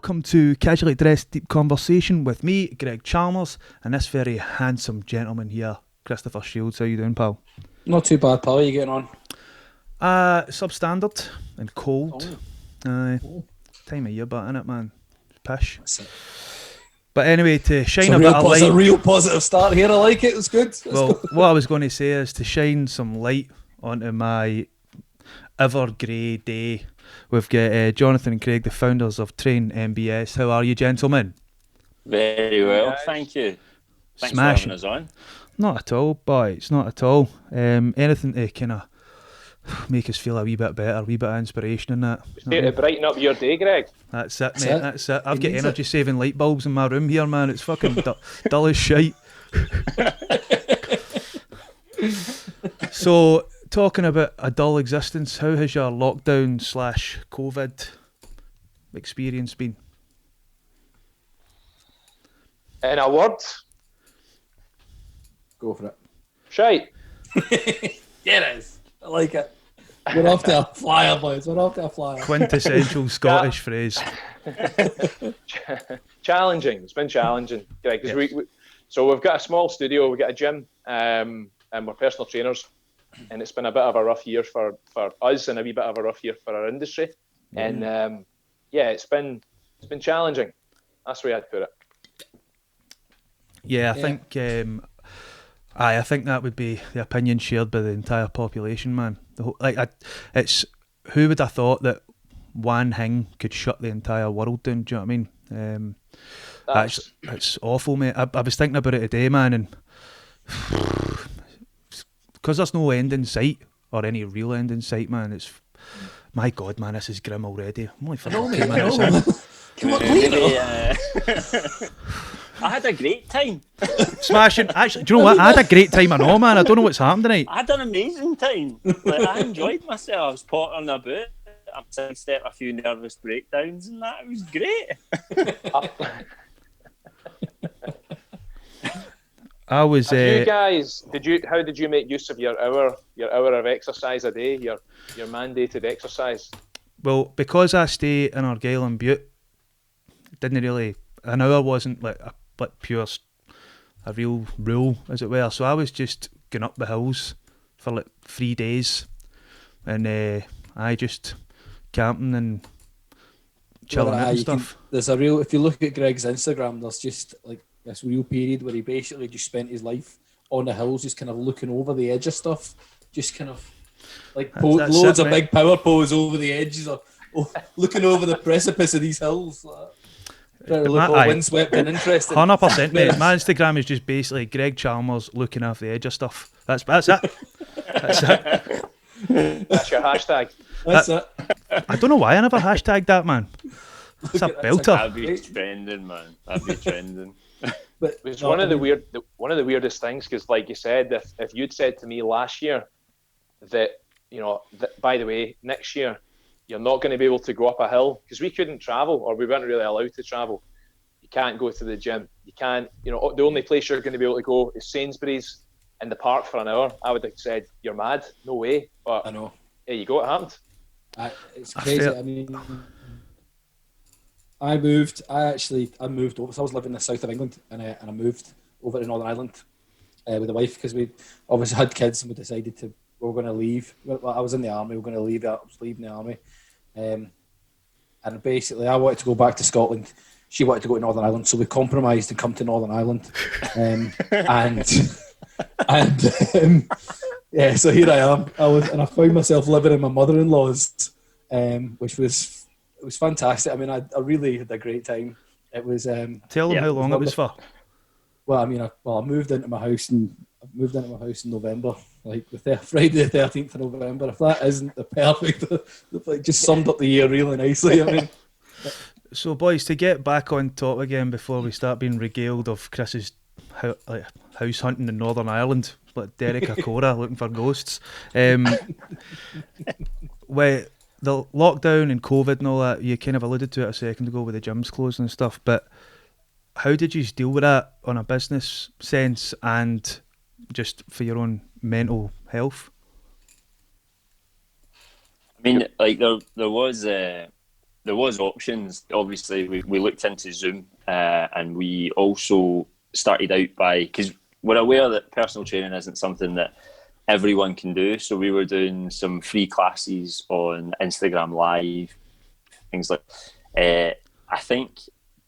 welcome to Casually Dressed Deep Conversation with me, Greg Chalmers, and this very handsome gentleman here, Christopher Shields. How you doing, pal? Not too bad, pal. How you getting on? Substandard and cold. Time of year, but innit, man? Pish. But anyway, to shine a bit of light. It's a real positive start here. I like it. It's good. What I was going to say is to shine some light onto my ever grey day. We've got Jonathan and Craig, the founders of Train MBS. How are you, gentlemen? Very well, thank you. Thanks Smashing. for having us on. Not at all, boys. Not at all. Anything to kind of make us feel a wee bit better, a wee bit of inspiration in that. To brighten up your day, Greg. That's it, mate. That's it. I've got energy-saving light bulbs in my room here, man. It's fucking dull as shite. So, talking about a dull existence, how has your lockdown/COVID experience been? In a word, Go for it. shite. Yeah, it is. I like it. We're off to a flyer, boys. We're off to a flyer. Quintessential Scottish phrase. Challenging. It's been challenging, Greg. 'Cause so we've got a small studio, we've got a gym, and we're personal trainers. And it's been a bit of a rough year for us, and a wee bit of a rough year for our industry. And it's been challenging. That's the way I'd put it. Yeah, I think that would be the opinion shared by the entire population, man. It's who would have thought that one thing could shut the entire world down? Do you know what I mean? It's awful, mate. I was thinking about it today, man, and because there's no end in sight or any real end in sight, man. It's my God, man. This is grim already. I'm only for 2 minutes in. Come on, leave it. I had a great time. Smashing. Actually, do you know what? I had a great time. I know, man. I don't know what's happened tonight. I had an amazing time. I enjoyed myself. I was pottering about. I sidestepped a few nervous breakdowns and that. It was great. I was. You guys, how did you make use of your hour of exercise a day? Your mandated exercise. Well, because I stay in Argyll and Bute, an hour wasn't like a real rule, as it were. So I was just going up the hills for like 3 days, and I just camping and chilling out and stuff. If you look at Greg's Instagram, there's just like this real period where he basically just spent his life on the hills, just kind of looking over the edge of stuff, just kind of like loads of big power pose over the edges, or looking over the precipice of these hills. Trying to look all windswept and interesting. 100%, mate. My Instagram is just basically Greg Chalmers looking off the edge of stuff. That's it. That's it. That's your hashtag. That's it. I don't know why I never hashtagged that, man. It's a belter. I'd be trending, man. I'd be trending. But it's one of the weirdest things, because like you said, if you'd said to me last year that, by the way, next year you're not going to be able to go up a hill because we couldn't travel, or we weren't really allowed to travel. You can't go to the gym. You can't, the only place you're going to be able to go is Sainsbury's in the park for an hour. I would have said, you're mad. No way. But I know. There you go. It happened. It's crazy. I mean, I moved over. So I was living in the south of England, and I moved over to Northern Ireland with the wife, because we obviously had kids, and we decided we were going to leave. I was in the army. We were going to leave. I was leaving the army. And basically I wanted to go back to Scotland. She wanted to go to Northern Ireland, so we compromised and come to Northern Ireland. So here I am. I found myself living in my mother-in-law's, which was fantastic. I mean, I really had a great time. It was. Tell them how long it was for. Well, I mean, I moved into my house in November, like Friday the 13th of November. If that isn't the perfect, just summed up the year really nicely. I mean. So, boys, to get back on top again before we start being regaled of Chris's house hunting in Northern Ireland, like Derek Acora looking for ghosts. Where the lockdown and COVID and all that, you kind of alluded to it a second ago with the gyms closed and stuff, but how did you deal with that on a business sense and just for your own mental health? I mean, like there was there was options. Obviously, we looked into Zoom, and we also started out by, because we're aware that personal training isn't something that everyone can do. So we were doing some free classes on Instagram Live, things like. I think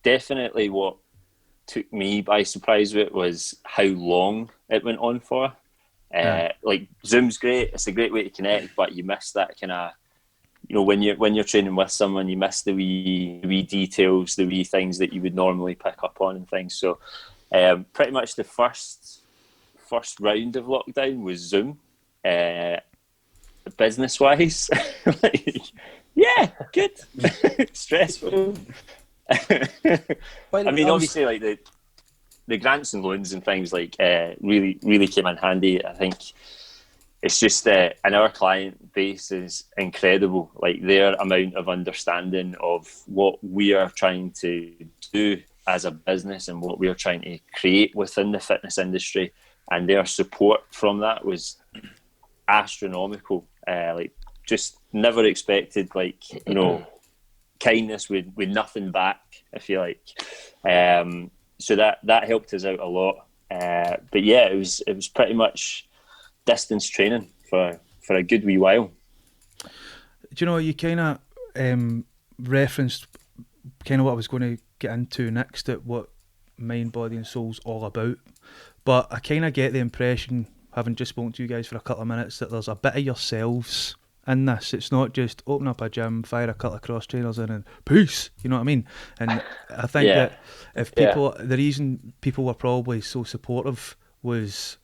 definitely what took me by surprise with it was how long it went on for. Like Zoom's great; it's a great way to connect, but you miss that kind of, when you're training with someone, you miss the wee details, the wee things that you would normally pick up on and things. So, pretty much the first round of lockdown was Zoom. Business wise, yeah, good. Stressful. I mean, obviously, like the grants and loans and things like really came in handy. I think it's just and our client base is incredible. Like their amount of understanding of what we are trying to do as a business and what we are trying to create within the fitness industry, and their support from that was astronomical. Like just never expected, like, kindness with nothing back, I feel like. So that helped us out a lot. But yeah, it was pretty much distance training for a good wee while. Do you know, you kind of referenced kind of what I was going to get into next, at what Mind, Body and Soul's all about. But I kind of get the impression, having just spoken to you guys for a couple of minutes, that there's a bit of yourselves in this. It's not just open up a gym, fire a couple of cross trainers in and peace, you know what I mean? And I think that if people, the reason people were probably so supportive was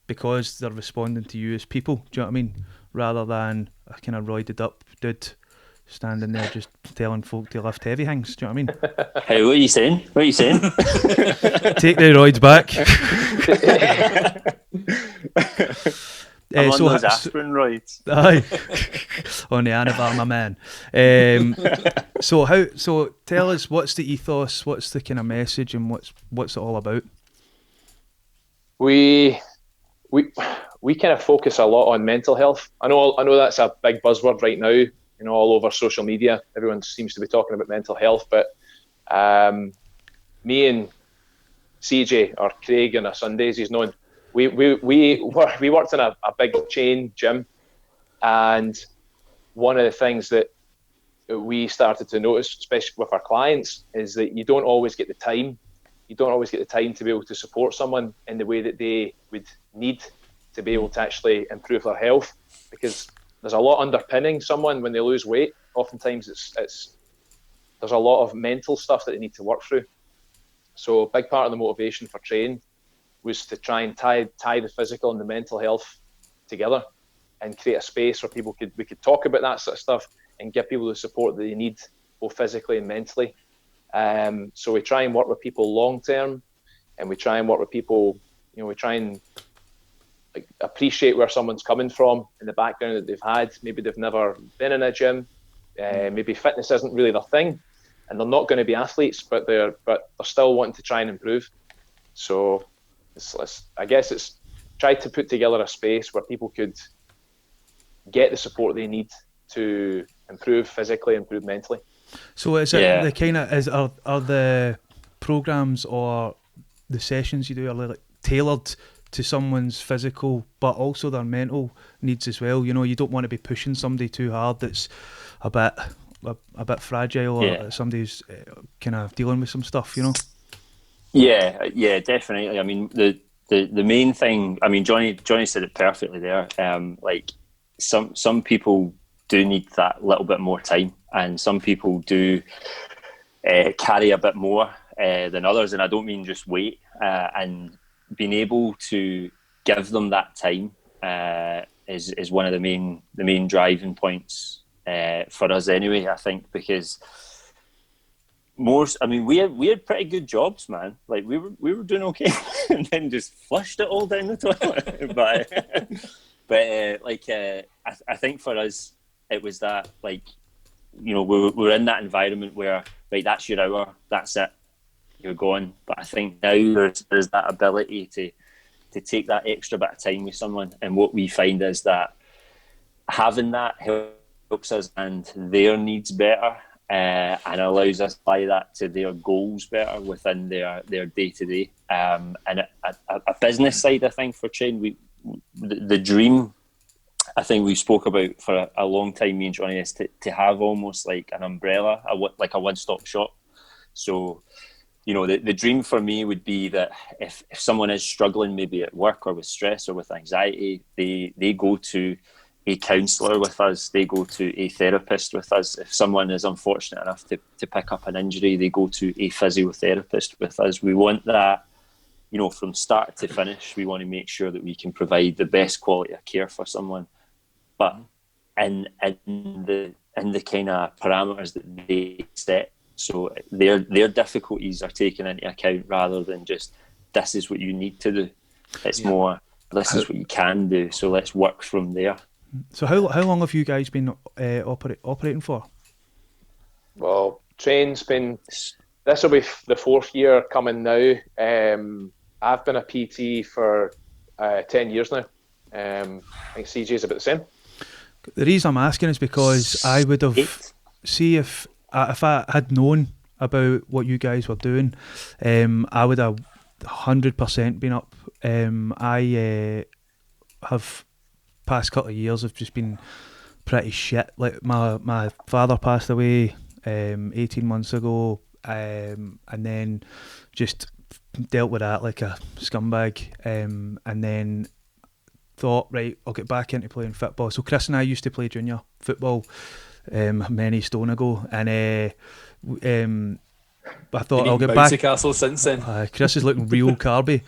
because they're responding to you as people, do you know what I mean? Rather than a kind of roided up dude standing there just telling folk to lift heavy things, do you know what I mean? Hey, what are you saying? Take the roids back. I'm on those aspirin roids. Aye, on the Anavar, my man. So tell us, what's the ethos? What's the kind of message, and what's it all about? We kind of focus a lot on mental health. I know that's a big buzzword right now. All over social media, everyone seems to be talking about mental health. But me and CJ, or Craig on a Sundays, he's known. We worked in a big chain gym, and one of the things that we started to notice, especially with our clients, is that you don't always get the time. You don't always get the time to be able to support someone in the way that they would need to be able to actually improve their health, because there's a lot underpinning someone when they lose weight. Oftentimes there's a lot of mental stuff that they need to work through. So a big part of the motivation for training was to try and tie the physical and the mental health together, and create a space where we could talk about that sort of stuff and give people the support that they need, both physically and mentally. So we try and work with people long term, and we try and work with people, we try and appreciate where someone's coming from in the background that they've had. Maybe they've never been in a gym, maybe fitness isn't really their thing, and they're not going to be athletes, but they're still wanting to try and improve. So I guess it's try to put together a space where people could get the support they need to improve physically, improve mentally. So is it the kind of are the programs or the sessions you do are like tailored to someone's physical but also their mental needs as well? You don't want to be pushing somebody too hard that's a bit fragile, or somebody who's kind of dealing with some stuff, Yeah, definitely. I mean, the main thing, I mean, Johnny said it perfectly there. Like some people do need that little bit more time, and some people do carry a bit more than others, and I don't mean just weight. And being able to give them that time is one of the main driving points for us anyway, I think, because we had pretty good jobs, man. Like we were doing okay, and then just flushed it all down the toilet. But I think for us it was that, like, we're in that environment where, right, that's your hour, that's it, you're gone. But I think now there's that ability to take that extra bit of time with someone, and what we find is that having that helps us and their needs better, and allows us to apply that to their goals better within their day-to-day. And a business side, I think, for Train, the dream, I think we spoke about for a long time, me and Johnny, is to have almost like an umbrella, like a one-stop shop. So, the dream for me would be that if someone is struggling maybe at work or with stress or with anxiety, they go to a counsellor with us, they go to a therapist with us. If someone is unfortunate enough to pick up an injury, they go to a physiotherapist with us. We want that, from start to finish. We want to make sure that we can provide the best quality of care for someone, but in the kind of parameters that they set. So their difficulties are taken into account rather than just, this is what you need to do. It's more, this is what you can do, so let's work from there. So how long have you guys been operating for? Well, Train's been, this will be the 4th year coming now. I've been a PT for 10 years now. I think CJ's about the same. The reason I'm asking is because I would have, if I had known about what you guys were doing, I would have 100% been up. I have past couple of years have just been pretty shit. Like my father passed away 18 months ago, and then just dealt with that like a scumbag, and then thought, right, I'll get back into playing football. So Chris and I used to play junior football many stone ago, and I thought I'll get back. Castle since then. Chris is looking real carby.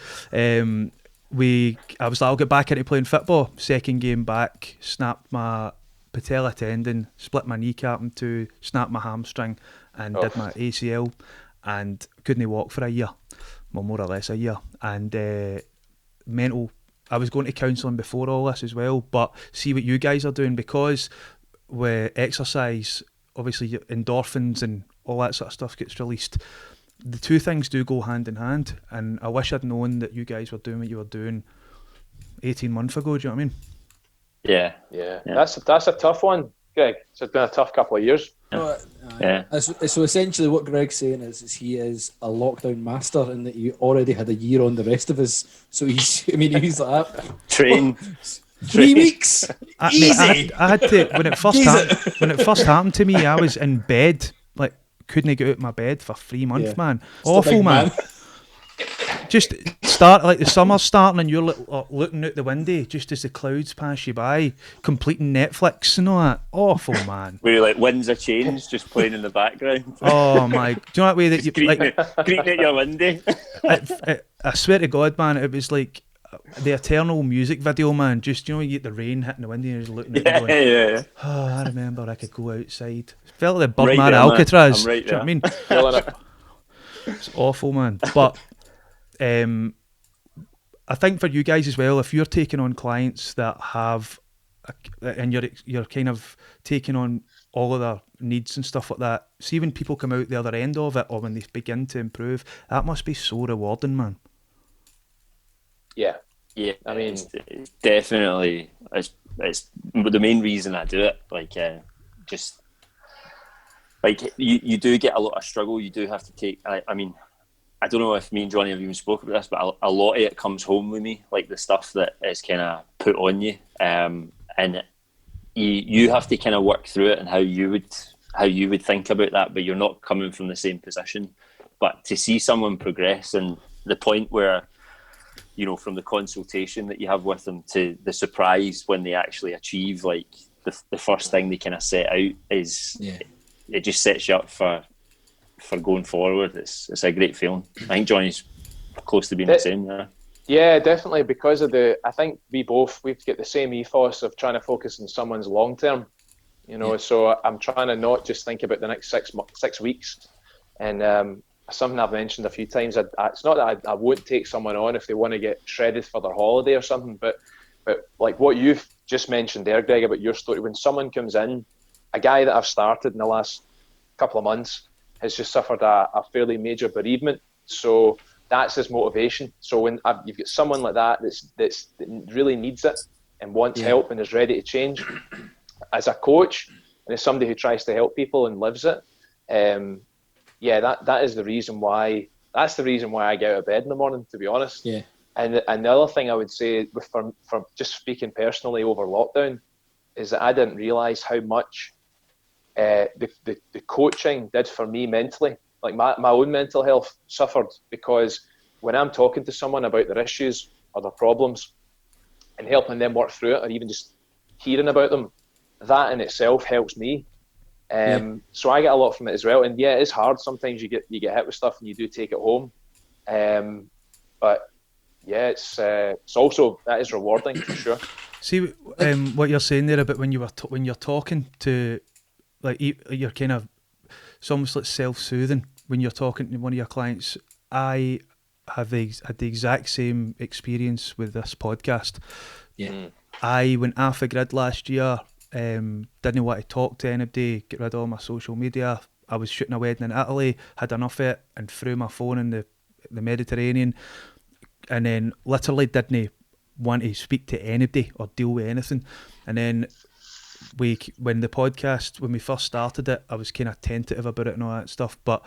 I was like, I'll get back into playing football. Second game back, snapped my patella tendon, split my kneecap in two, snapped my hamstring, and did my ACL, and couldn't walk for a year, well, more or less a year. And mental. I was going to counselling before all this as well, but see what you guys are doing, because with exercise, obviously endorphins and all that sort of stuff gets released. The two things do go hand in hand, and I wish I'd known that you guys were doing what you were doing 18 months ago. Do you know what I mean? Yeah. That's a tough one, Greg. It's been a tough couple of years. So essentially what Greg's saying is he is a lockdown master, and that he already had a year on the rest of us. So he's like, Train. 3 weeks. Easy. I had to, when it first happened to me, I was in bed, like, couldn't get out of my bed for 3 months, man. Awful, man. Just start, like, the summer's starting and you're looking out the window just as the clouds pass you by, completing Netflix and all that. Awful, man. Where like Winds of Change just playing in the background. Oh my! Do you know that way that you greeting at your window? I swear to God, man, it was like the eternal music video, man. Just, you get the rain hitting the window and you're just looking at it going, oh, I remember I could go outside. Felt like the Birdman Alcatraz. Right, do you know what I mean? It's awful, man. But I think for you guys as well, if you're taking on clients that have, and you're kind of taking on all of their needs and stuff like that, see when people come out the other end of it, or when they begin to improve, that must be so rewarding, man. Yeah. I mean, it's definitely, it's the main reason I do it. Like, just like you do get a lot of struggle. You do have to take. I mean, I don't know if me and Johnny have even spoke about this, but a lot of it comes home with me, like the stuff that is kind of put on you, and you have to kind of work through it and how you would think about that, but you're not coming from the same position. But to see someone progress, and the point where, from the consultation that you have with them to the surprise when they actually achieve like the first thing they kind of set out, it just sets you up for going forward. It's a great feeling. I think Johnny's close to being the same. Yeah, definitely, because of I think we've got the same ethos of trying to focus on someone's long term. So I'm trying to not just think about the next 6 weeks. And something I've mentioned a few times, it's not that I won't take someone on if they want to get shredded for their holiday or something, but like what you've just mentioned there, Greg, about your story, when someone comes in, a guy that I've started in the last couple of months has just suffered a fairly major bereavement, so that's his motivation. So when you've got someone like that that really needs it and wants help and is ready to change, as a coach and as somebody who tries to help people and lives it, that is the reason why. That's the reason why I get out of bed in the morning, to be honest. Yeah. And the other thing I would say, from just speaking personally over lockdown, is that I didn't realise how much the coaching did for me mentally. Like my own mental health suffered, because when I'm talking to someone about their issues or their problems and helping them work through it, or even just hearing about them, that in itself helps me. So I get a lot from it as well. And yeah, it is hard. Sometimes you get hit with stuff and you do take it home. But yeah, it's also, that is rewarding for sure. See what you're saying there about when you're talking to, like, you're kind of, it's almost like self-soothing when you're talking to one of your clients. I have had the exact same experience with this podcast. Yeah. I went off the grid last year. Didn't want to talk to anybody, get rid of all my social media. I was shooting a wedding in Italy, had enough of it, and threw my phone in the Mediterranean, and then literally didn't want to speak to anybody or deal with anything. And then when we first started it, I was kind of tentative about it and all that stuff, but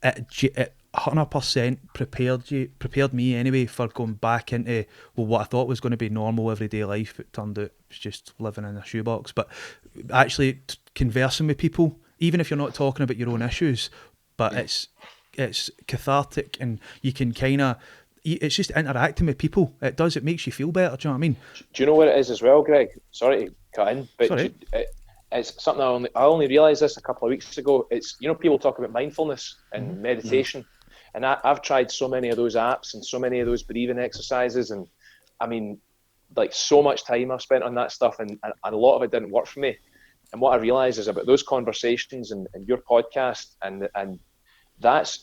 it 100% prepared me anyway for going back into what I thought was going to be normal everyday life. It turned out it was just living in a shoebox. But actually conversing with people, even if you're not talking about your own issues, but it's cathartic, and you can it's just interacting with people. It makes you feel better. Do you know what I mean? Do you know what it is as well, Greg? Sorry to cut in, but it's something I only realised this a couple of weeks ago. It's, people talk about mindfulness and meditation, and I've tried so many of those apps and so many of those breathing exercises, and I mean, like, so much time I've spent on that stuff, and a lot of it didn't work for me. And what I realised is about those conversations and your podcast, and that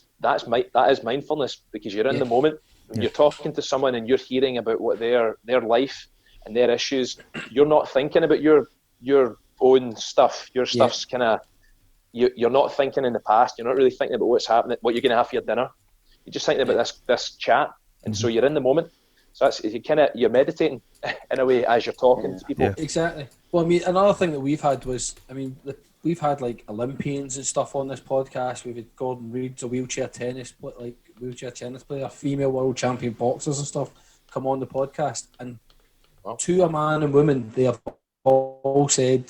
is mindfulness, because you're in the moment. When you're talking to someone and you're hearing about what their life and their issues, you're not thinking about your own stuff. Your stuff's kind of, you're not thinking in the past. You're not really thinking about what's happening, what you're going to have for your dinner. You're just thinking about this chat, and so you're in the moment. So that's, you're meditating in a way as you're talking to people. Yeah. Exactly. Well, I mean, another thing that we've had was, we've had like Olympians and stuff on this podcast. We've had Gordon Reed's a wheelchair tennis player, female world champion boxers and stuff come on the podcast. And to a man and woman, they have all said,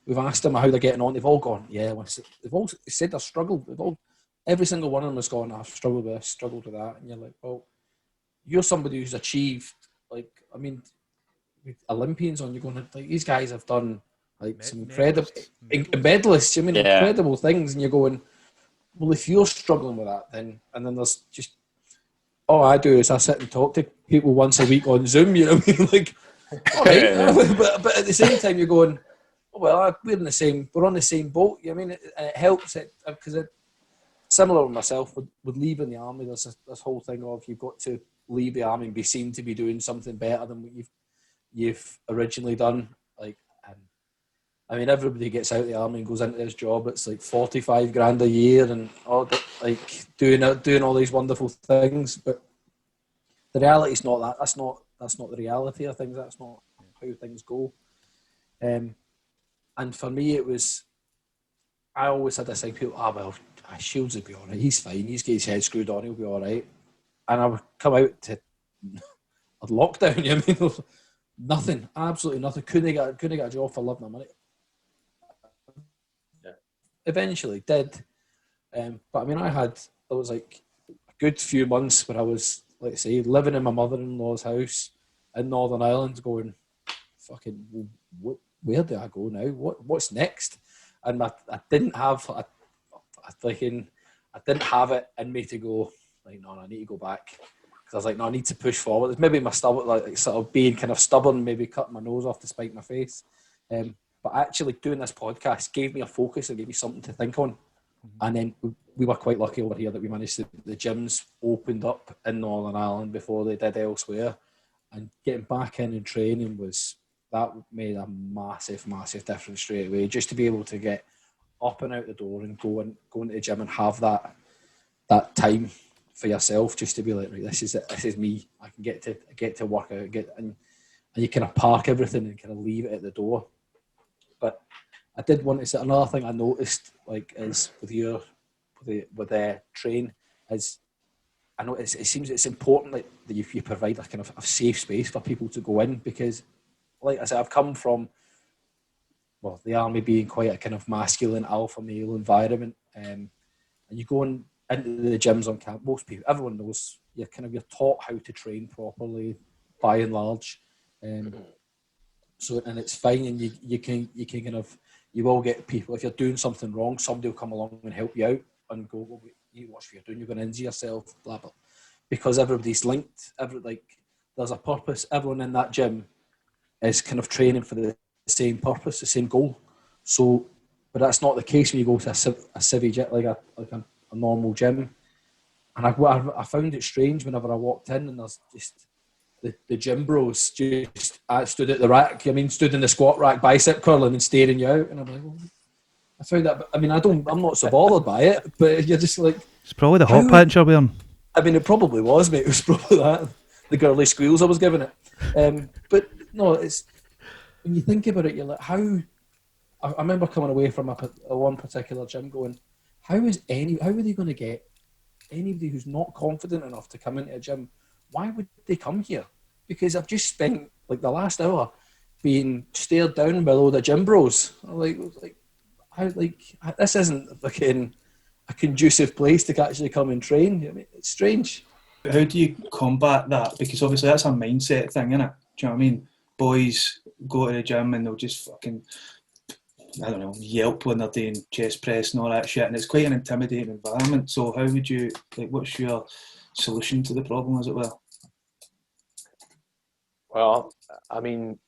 we've asked them how they're getting on. They've all gone, yeah. They've all said they've struggled. Every single one of them has gone, I've struggled with this, struggled with that. And you're like, well, you're somebody who's achieved, like, I mean, with Olympians on, you're going, like, these guys have done like some incredible medalists. I mean, incredible things, and you're going, well, if you're struggling with that, then there's just, all I do is I sit and talk to people once a week on Zoom. You know what I mean? Like, all right, but at the same time, you're going, oh, well, we're on the same boat. You know what I mean? It helps it, because similar with myself with leaving the army. There's this whole thing of, you've got to leave the army and be seen to be doing something better than what you've originally done. Like, I mean, everybody gets out of the army and goes into this job. It's like 45 grand a year and all, like doing all these wonderful things. But the reality is not that. That's not the reality of things. That's not how things go. And for me, it was, I always had this thing, people, well, Shields will be all right. He's fine. He's got his head screwed on. He'll be all right. And I would come out to a lockdown. You know what I mean? Nothing, absolutely nothing. Couldn't get a job for love nor money. Yeah. Eventually did, but I mean, there was like a good few months where I was, like I say, living in my mother-in-law's house in Northern Ireland, going, fucking, where do I go now? What's next? And I didn't have it in me to go, like, no, I need to go back. I was like, no, I need to push forward. It's maybe my stubborn, like sort of being kind of stubborn, maybe cutting my nose off to spite my face. But actually doing this podcast gave me a focus and gave me something to think on. And then we were quite lucky over here that we managed to, the gyms opened up in Northern Ireland before they did elsewhere. And getting back in and training that made a massive, massive difference straight away. Just to be able to get up and out the door and go into the gym and have that time for yourself, just to be like, right, this is me. I can get to work out, and you kind of park everything and kind of leave it at the door. But I did want to say, another thing I noticed, like, is with your with their train is, I know it seems it's important that you provide a kind of a safe space for people to go in, because, like I said, I've come from, well, the army being quite a kind of masculine alpha male environment, and you go into the gyms on camp. Most people, everyone knows you're taught how to train properly, by and large. So, and it's fine, and you can kind of, you will get people, if you're doing something wrong, somebody will come along and help you out and go, well, you watch what you're doing, you're going to injure yourself, blah blah, because everybody's linked. There's a purpose. Everyone in that gym is kind of training for the same purpose, the same goal. So, but that's not the case when you go to a civvy gym, like a normal gym. And I found it strange whenever I walked in, and there's just the gym bros just stood at the rack. Stood in the squat rack, bicep curling and staring you out. And I'm like, well, I found that. I'm not so bothered by it, but you're just like, it's probably the hot pants you're wearing. It probably was, mate. It was probably that, the girly squeals I was giving it. But no, it's, when you think about it, you're like, how? I remember coming away from a one particular gym going, how are they going to get anybody who's not confident enough to come into a gym? Why would they come here? Because I've just spent like the last hour being stared down by all the gym bros. This isn't like a conducive place to actually come and train. It's strange. How do you combat that? Because obviously that's a mindset thing, isn't it? Do you know what I mean? Boys go to the gym and they'll just fucking, I don't know, yelp when they're doing chest press and all that shit, and it's quite an intimidating environment. So how would you, what's your solution to the problem, as it were? Well, you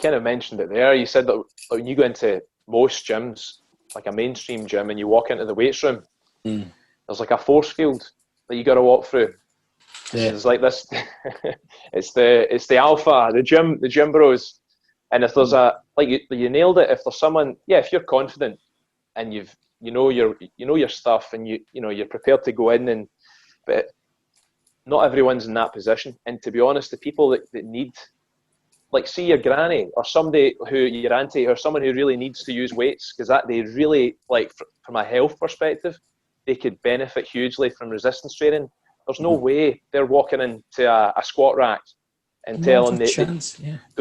kind of mentioned it there. You said that when you go into most gyms, like a mainstream gym, and you walk into the weights room, there's like a force field that you got to walk through. Yeah. It's like this. it's the alpha, the gym bros. And if there's you nailed it. If there's someone, if you're confident and you know your stuff, and you're prepared to go in, but not everyone's in that position. And to be honest, the people that need, like, see your granny or somebody who your auntie or someone who really needs to use weights, because that they really, like, from a health perspective, they could benefit hugely from resistance training. There's no way they're walking into a squat rack and telling those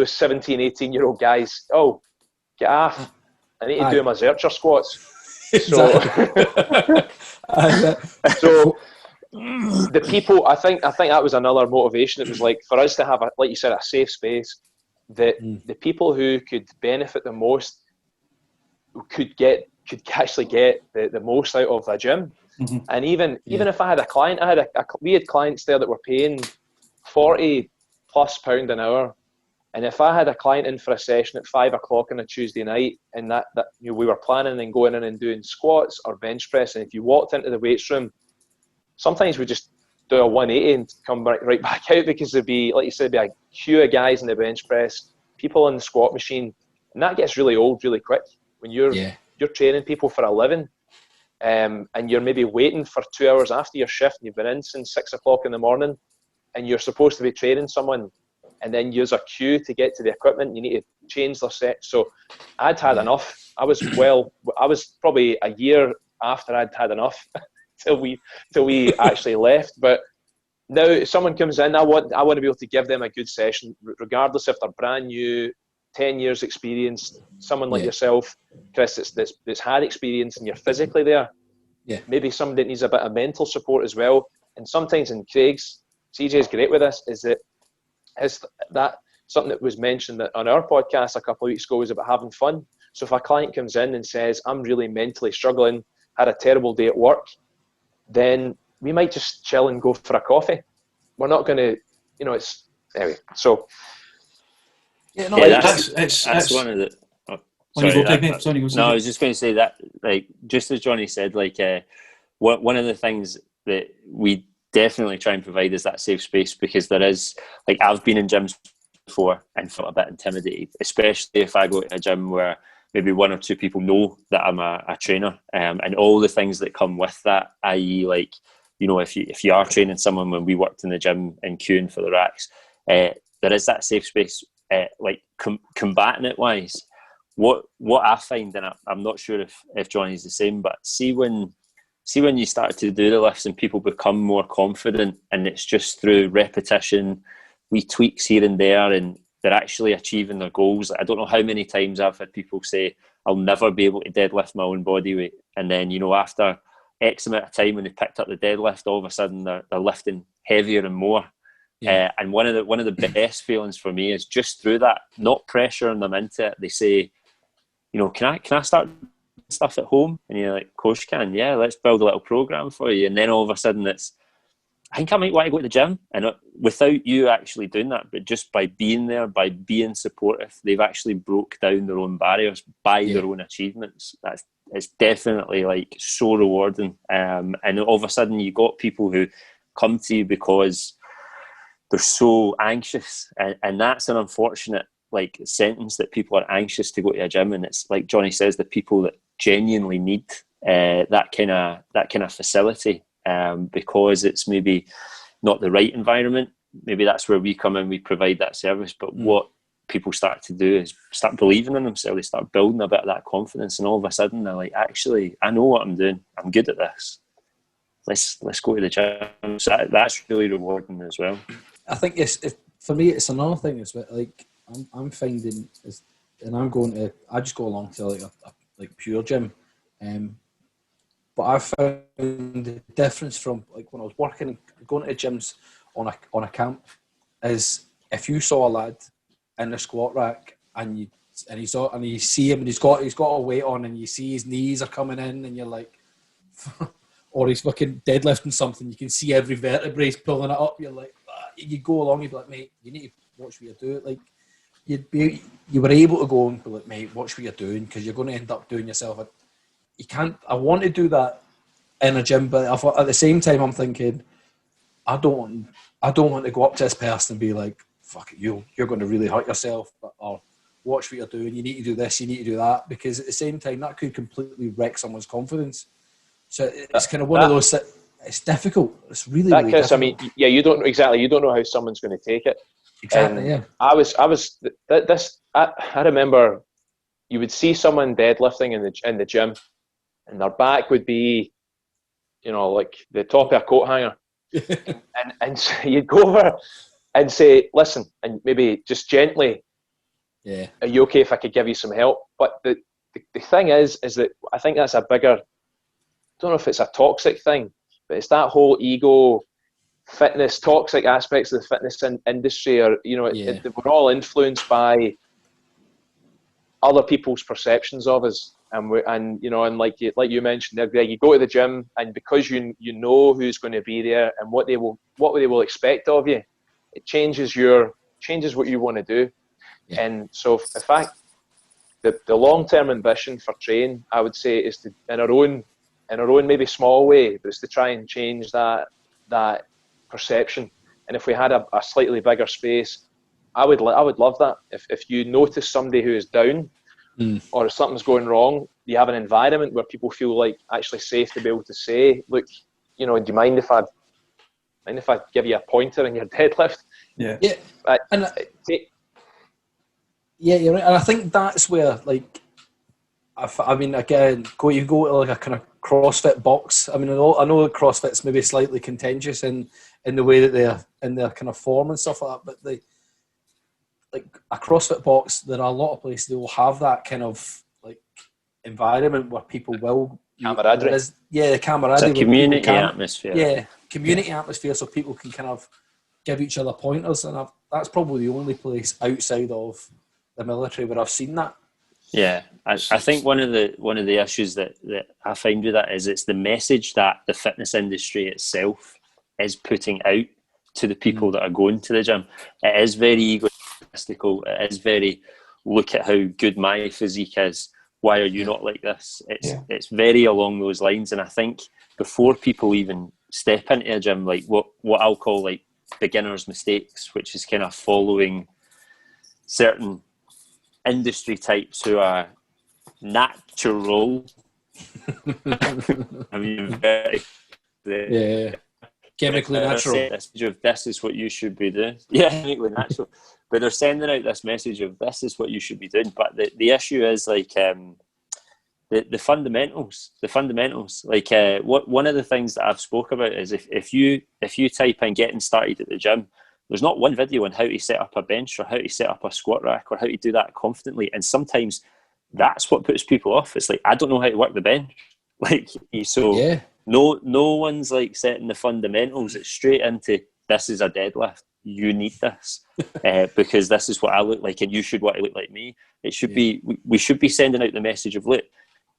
17, 18-year-old guys, oh, get off. I need to do my Zercher squats. So the people, I think that was another motivation. It was like, for us to have, like you said, a safe space, that the people who could benefit the most could actually get the most out of the gym. Mm-hmm. And even if I had a client, we had clients there that were paying £40+ an hour, and if I had a client in for a session at 5 o'clock on a Tuesday night, and that we were planning and going in and doing squats or bench press, and if you walked into the weights room, sometimes we just do a 180 and come right back out, because there'd be, like you said, a queue of guys in the bench press, people in the squat machine, and that gets really old really quick when you're training people for a living. And you're maybe waiting for 2 hours after your shift, and you've been in since 6 o'clock in the morning, and you're supposed to be training someone, and then use a queue to get to the equipment. You need to change their set. So I'd had enough. I was probably a year after I'd had enough till we actually left. But now if someone comes in, I want to be able to give them a good session, regardless if they're brand new, 10 years experience, someone like yourself, Chris, that's had experience, and you're physically there. Yeah. Maybe somebody that needs a bit of mental support as well. And sometimes, and CJ's great with this, is that something that was mentioned on our podcast a couple of weeks ago was about having fun. So if a client comes in and says, I'm really mentally struggling, had a terrible day at work, then we might just chill and go for a coffee. We're not going to, it's, anyway, so. That's one of the. I was just going to say that, like, just as Johnny said, like, one of the things that we definitely try and provide is that safe space, because there is, like, I've been in gyms before and felt a bit intimidated, especially if I go to a gym where maybe one or two people know that I'm a trainer, and all the things that come with that, i.e., like, if you are training someone, when we worked in the gym and queuing for the racks, there is that safe space. Like combating it wise, what I find, and I'm not sure if Johnny's the same, but see when see when you start to do the lifts and people become more confident, and it's just through repetition, wee tweaks here and there, and they're actually achieving their goals. I don't know how many times I've had people say, I'll never be able to deadlift my own body weight. And then, you know, after X amount of time when they picked up the deadlift, all of a sudden they're lifting heavier and more. Yeah. And one of the best feelings for me is just through that, not pressuring them into it. They say, you know, can I start stuff at home? And you're like, of course you can. Yeah, let's build a little program for you. And then all of a sudden I think I might want to go to the gym. And without you actually doing that, but just by being there, by being supportive, they've actually broke down their own barriers by their own achievements. It's definitely like so rewarding. And all of a sudden you got people who come to you because they're so anxious. And that's an unfortunate like sentence, that people are anxious to go to a gym. And it's like Johnny says, the people that genuinely need that kind of facility, because it's maybe not the right environment. Maybe that's where we come in, we provide that service. But what people start to do is start believing in themselves. They start building a bit of that confidence, and all of a sudden they're like, actually, I know what I'm doing. I'm good at this. Let's go to the gym. So that's really rewarding as well. I think for me, it's another thing. It's like I'm finding, and I just go along to like a pure gym, but I found the difference from like when I was working, going to gyms on a camp, is if you saw a lad in the squat rack and you see him and he's got a weight on, and you see his knees are coming in, and you're like, or he's fucking deadlifting something, you can see every vertebrae pulling it up. You're like, you go along, you'd be like, mate, you need to watch what you're doing. Like you were able to go and be like, mate, watch what you're doing, because you're going to end up doing yourself. You can't. I want to do that in a gym, but at the same time, I'm thinking, I don't want to go up to this person and be like, fuck it, you're going to really hurt yourself, or watch what you're doing. You need to do this, you need to do that, because at the same time, that could completely wreck someone's confidence. So it's kind of one of those. It's difficult. It's really difficult. I mean, yeah, you don't know how someone's going to take it. Exactly. Yeah. I remember you would see someone deadlifting in the gym, and their back would be, you know, like the top of a coat hanger, and so you'd go over and say, listen, and maybe just gently, yeah, are you okay if I could give you some help? But the thing is that I think that's a bigger, I don't know if it's a toxic thing, but it's that whole ego, fitness, toxic aspects of the fitness industry, or, you know, we're all influenced by other people's perceptions of us, and you know, and like you mentioned there, Greg, you go to the gym, and because you know who's going to be there and what they will expect of you, it changes what you want to do. Yeah. And so, in fact, the long-term ambition for Train, I would say, is to, in our own maybe small way, but it's to try and change that perception. And if we had a slightly bigger space, I would love that. If you notice somebody who is down, or if something's going wrong, you have an environment where people feel like actually safe to be able to say, look, you know, do you mind if I give you a pointer in your deadlift? Yeah. Yeah, you're right. And I think that's where, like, I mean, again, you go to like a kind of CrossFit box. I mean, I know CrossFit's maybe slightly contentious in the way that they're in their kind of form and stuff like that, but like a CrossFit box, there are a lot of places they will have that kind of like environment where people will camaraderie. The camaraderie. It's a community atmosphere. Yeah, community atmosphere, so people can kind of give each other pointers, and that's probably the only place outside of the military where I've seen that. Yeah, I think one of the issues that I find with that is it's the message that the fitness industry itself is putting out to the people that are going to the gym. It is very egotistical. It is very, look at how good my physique is. Why are you not like this? It's very along those lines. And I think before people even step into a gym, like what I'll call like beginner's mistakes, which is kind of following certain industry types who are natural. I mean, chemically natural. Message of this is what you should be doing. Yeah, chemically natural. But they're sending out this message of this is what you should be doing. But the issue is like the fundamentals. Like one of the things that I've spoke about is if you type in getting started at the gym, there's not one video on how to set up a bench or how to set up a squat rack or how to do that confidently. And sometimes that's what puts people off. It's like, I don't know how to work the bench. Like, so Yeah. no one's like setting the fundamentals. It's straight into, this is a deadlift. You need this because this is what I look like and you should want to look like me. It should be, we should be sending out the message of, look,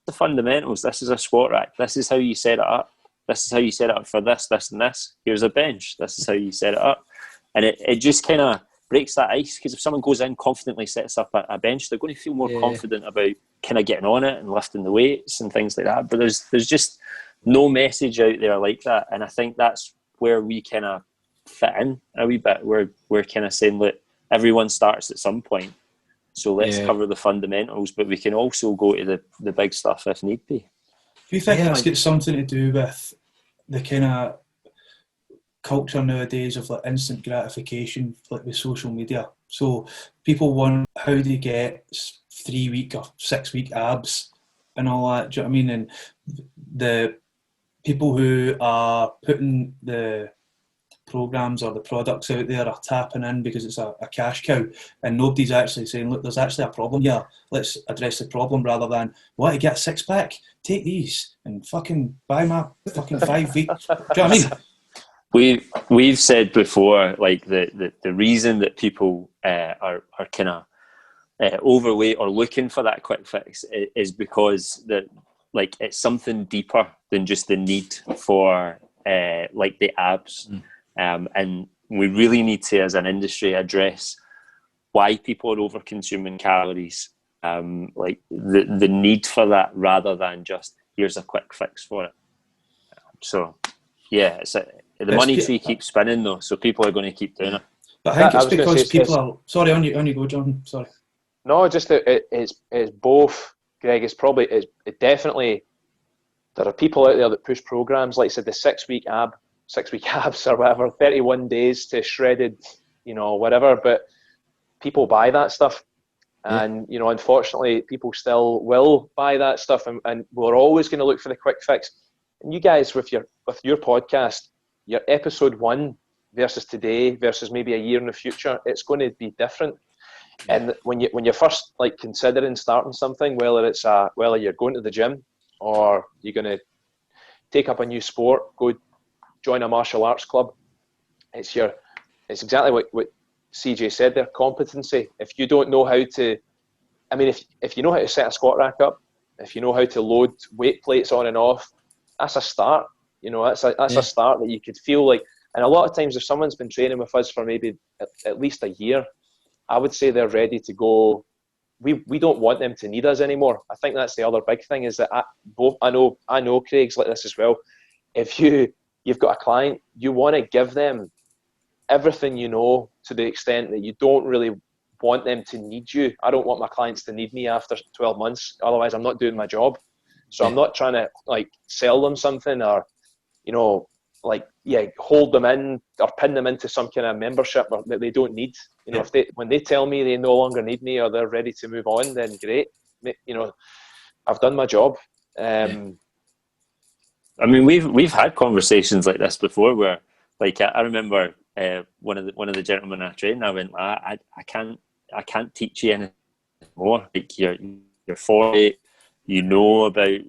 the fundamentals. This is a squat rack. This is how you set it up. This is how you set it up for this, and this. Here's a bench. This is how you set it up. And it just kind of breaks that ice, because if someone goes in, confidently sets up a bench, they're going to feel more confident about kind of getting on it and lifting the weights and things like that. But there's just no message out there like that. And I think that's where we kind of fit in a wee bit. We're kind of saying, look, everyone starts at some point. So let's cover the fundamentals, but we can also go to the big stuff if need be. Do you think that's got something to do with the kind of culture nowadays of like instant gratification, like with social media? So people want how they get 3 week or 6 week abs and all that. Do you know what I mean? And the people who are putting the programs or the products out there are tapping in because it's a cash cow, and nobody's actually saying, look, there's actually a problem here, let's address the problem, rather than, what, to get a six pack, take these and fucking buy my fucking 5 week. Do you know what I mean? We've said before, like the reason that people are kind of overweight or looking for that quick fix is because that, like, it's something deeper than just the need for like the abs. And we really need to, as an industry, address why people are over consuming calories, like the need for that, rather than just, here's a quick fix for it. So yeah, the money tree keeps spinning though, so people are going to keep doing it. But I think it's because people are... Sorry, on you go, John. Sorry. No, just it's both, Greg. It definitely, there are people out there that push programs, like I said, the 6 week abs or whatever, 31 days to shredded, whatever. But people buy that stuff, and unfortunately, people still will buy that stuff, and we're always going to look for the quick fix. And you guys, with your podcast, your episode 1 versus today versus maybe a year in the future, it's going to be different. And when you're first like considering starting something, whether you're going to the gym or you're going to take up a new sport, go join a martial arts club, it's exactly what CJ said there, competency. If you don't know how to, I mean, if you know how to set a squat rack up, if you know how to load weight plates on and off, that's a start. That's a start that you could feel like. And a lot of times, if someone's been training with us for maybe at least a year, I would say they're ready to go. We don't want them to need us anymore. I think that's the other big thing, is that I know Craig's like this as well. If you've got a client, you want to give them everything to the extent that you don't really want them to need you. I don't want my clients to need me after 12 months. Otherwise, I'm not doing my job. So I'm not trying to like sell them something or, hold them in or pin them into some kind of membership that they don't need. When they tell me they no longer need me or they're ready to move on, then great. I've done my job. I mean, we've had conversations like this before, where, like, I remember one of the gentlemen I trained, I went, I can't teach you anymore. Like, you're 40. About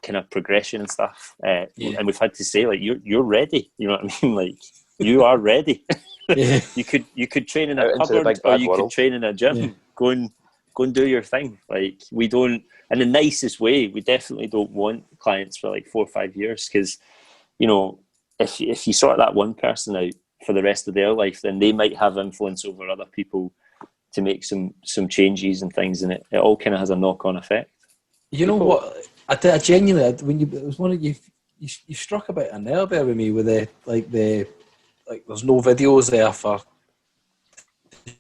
kind of progression and stuff, and we've had to say, like, you're ready. You know what I mean? Like, you are ready. You could train in a cupboard, or you could train in a gym. Yeah. Go and do your thing. Like, we don't, in the nicest way, we definitely don't want clients for like 4 or 5 years, because if you sort that one person out for the rest of their life, then they might have influence over other people to make some changes and things, and it all kind of has a knock-on effect. You know what? I genuinely, when it was one of you struck about a nerve there with me with there's no videos there for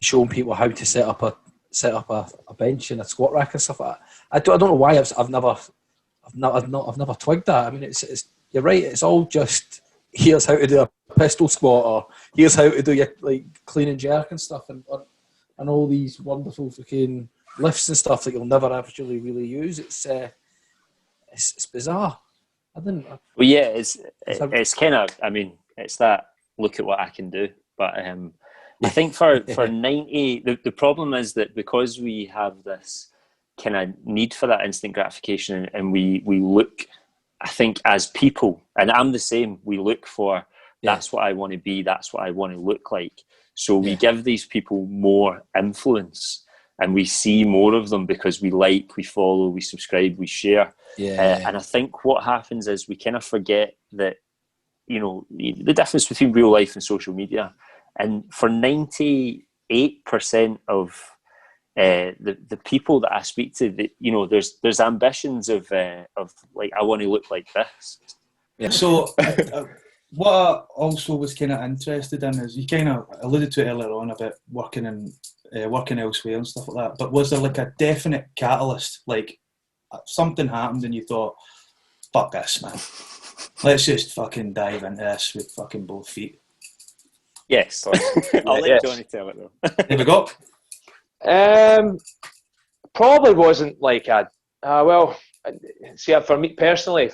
showing people how to set up a bench and a squat rack and stuff like that. I don't know why I've never twigged that. I mean, it's you're right. It's all just, here's how to do a pistol squat, or here's how to do your like clean and jerk and stuff, and all these wonderful freaking lifts and stuff that you'll never actually really use. It's it's bizarre. I didn't. Well, yeah, it's kind of. I mean, it's that look at what I can do. But I think for 90, the problem is that because we have this kind of need for that instant gratification, and we look, I think, as people, and I'm the same. We look for that's what I want to be. That's what I want to look like. So we give these people more influence, and we see more of them because we like, we follow, we subscribe, we share. And I think what happens is we kind of forget that, you know, the difference between real life and social media. And for 98% of the people that I speak to, that, you know, there's ambitions of like, I want to look like this. Yeah. So what I also was kind of interested in is, you kind of alluded to it earlier on about working elsewhere and stuff like that. But was there like a definite catalyst, like something happened and you thought, fuck this, man, let's just fucking dive into this with fucking both feet? Yes. I'll let Johnny tell it though. There we go. Probably wasn't like see, for me personally,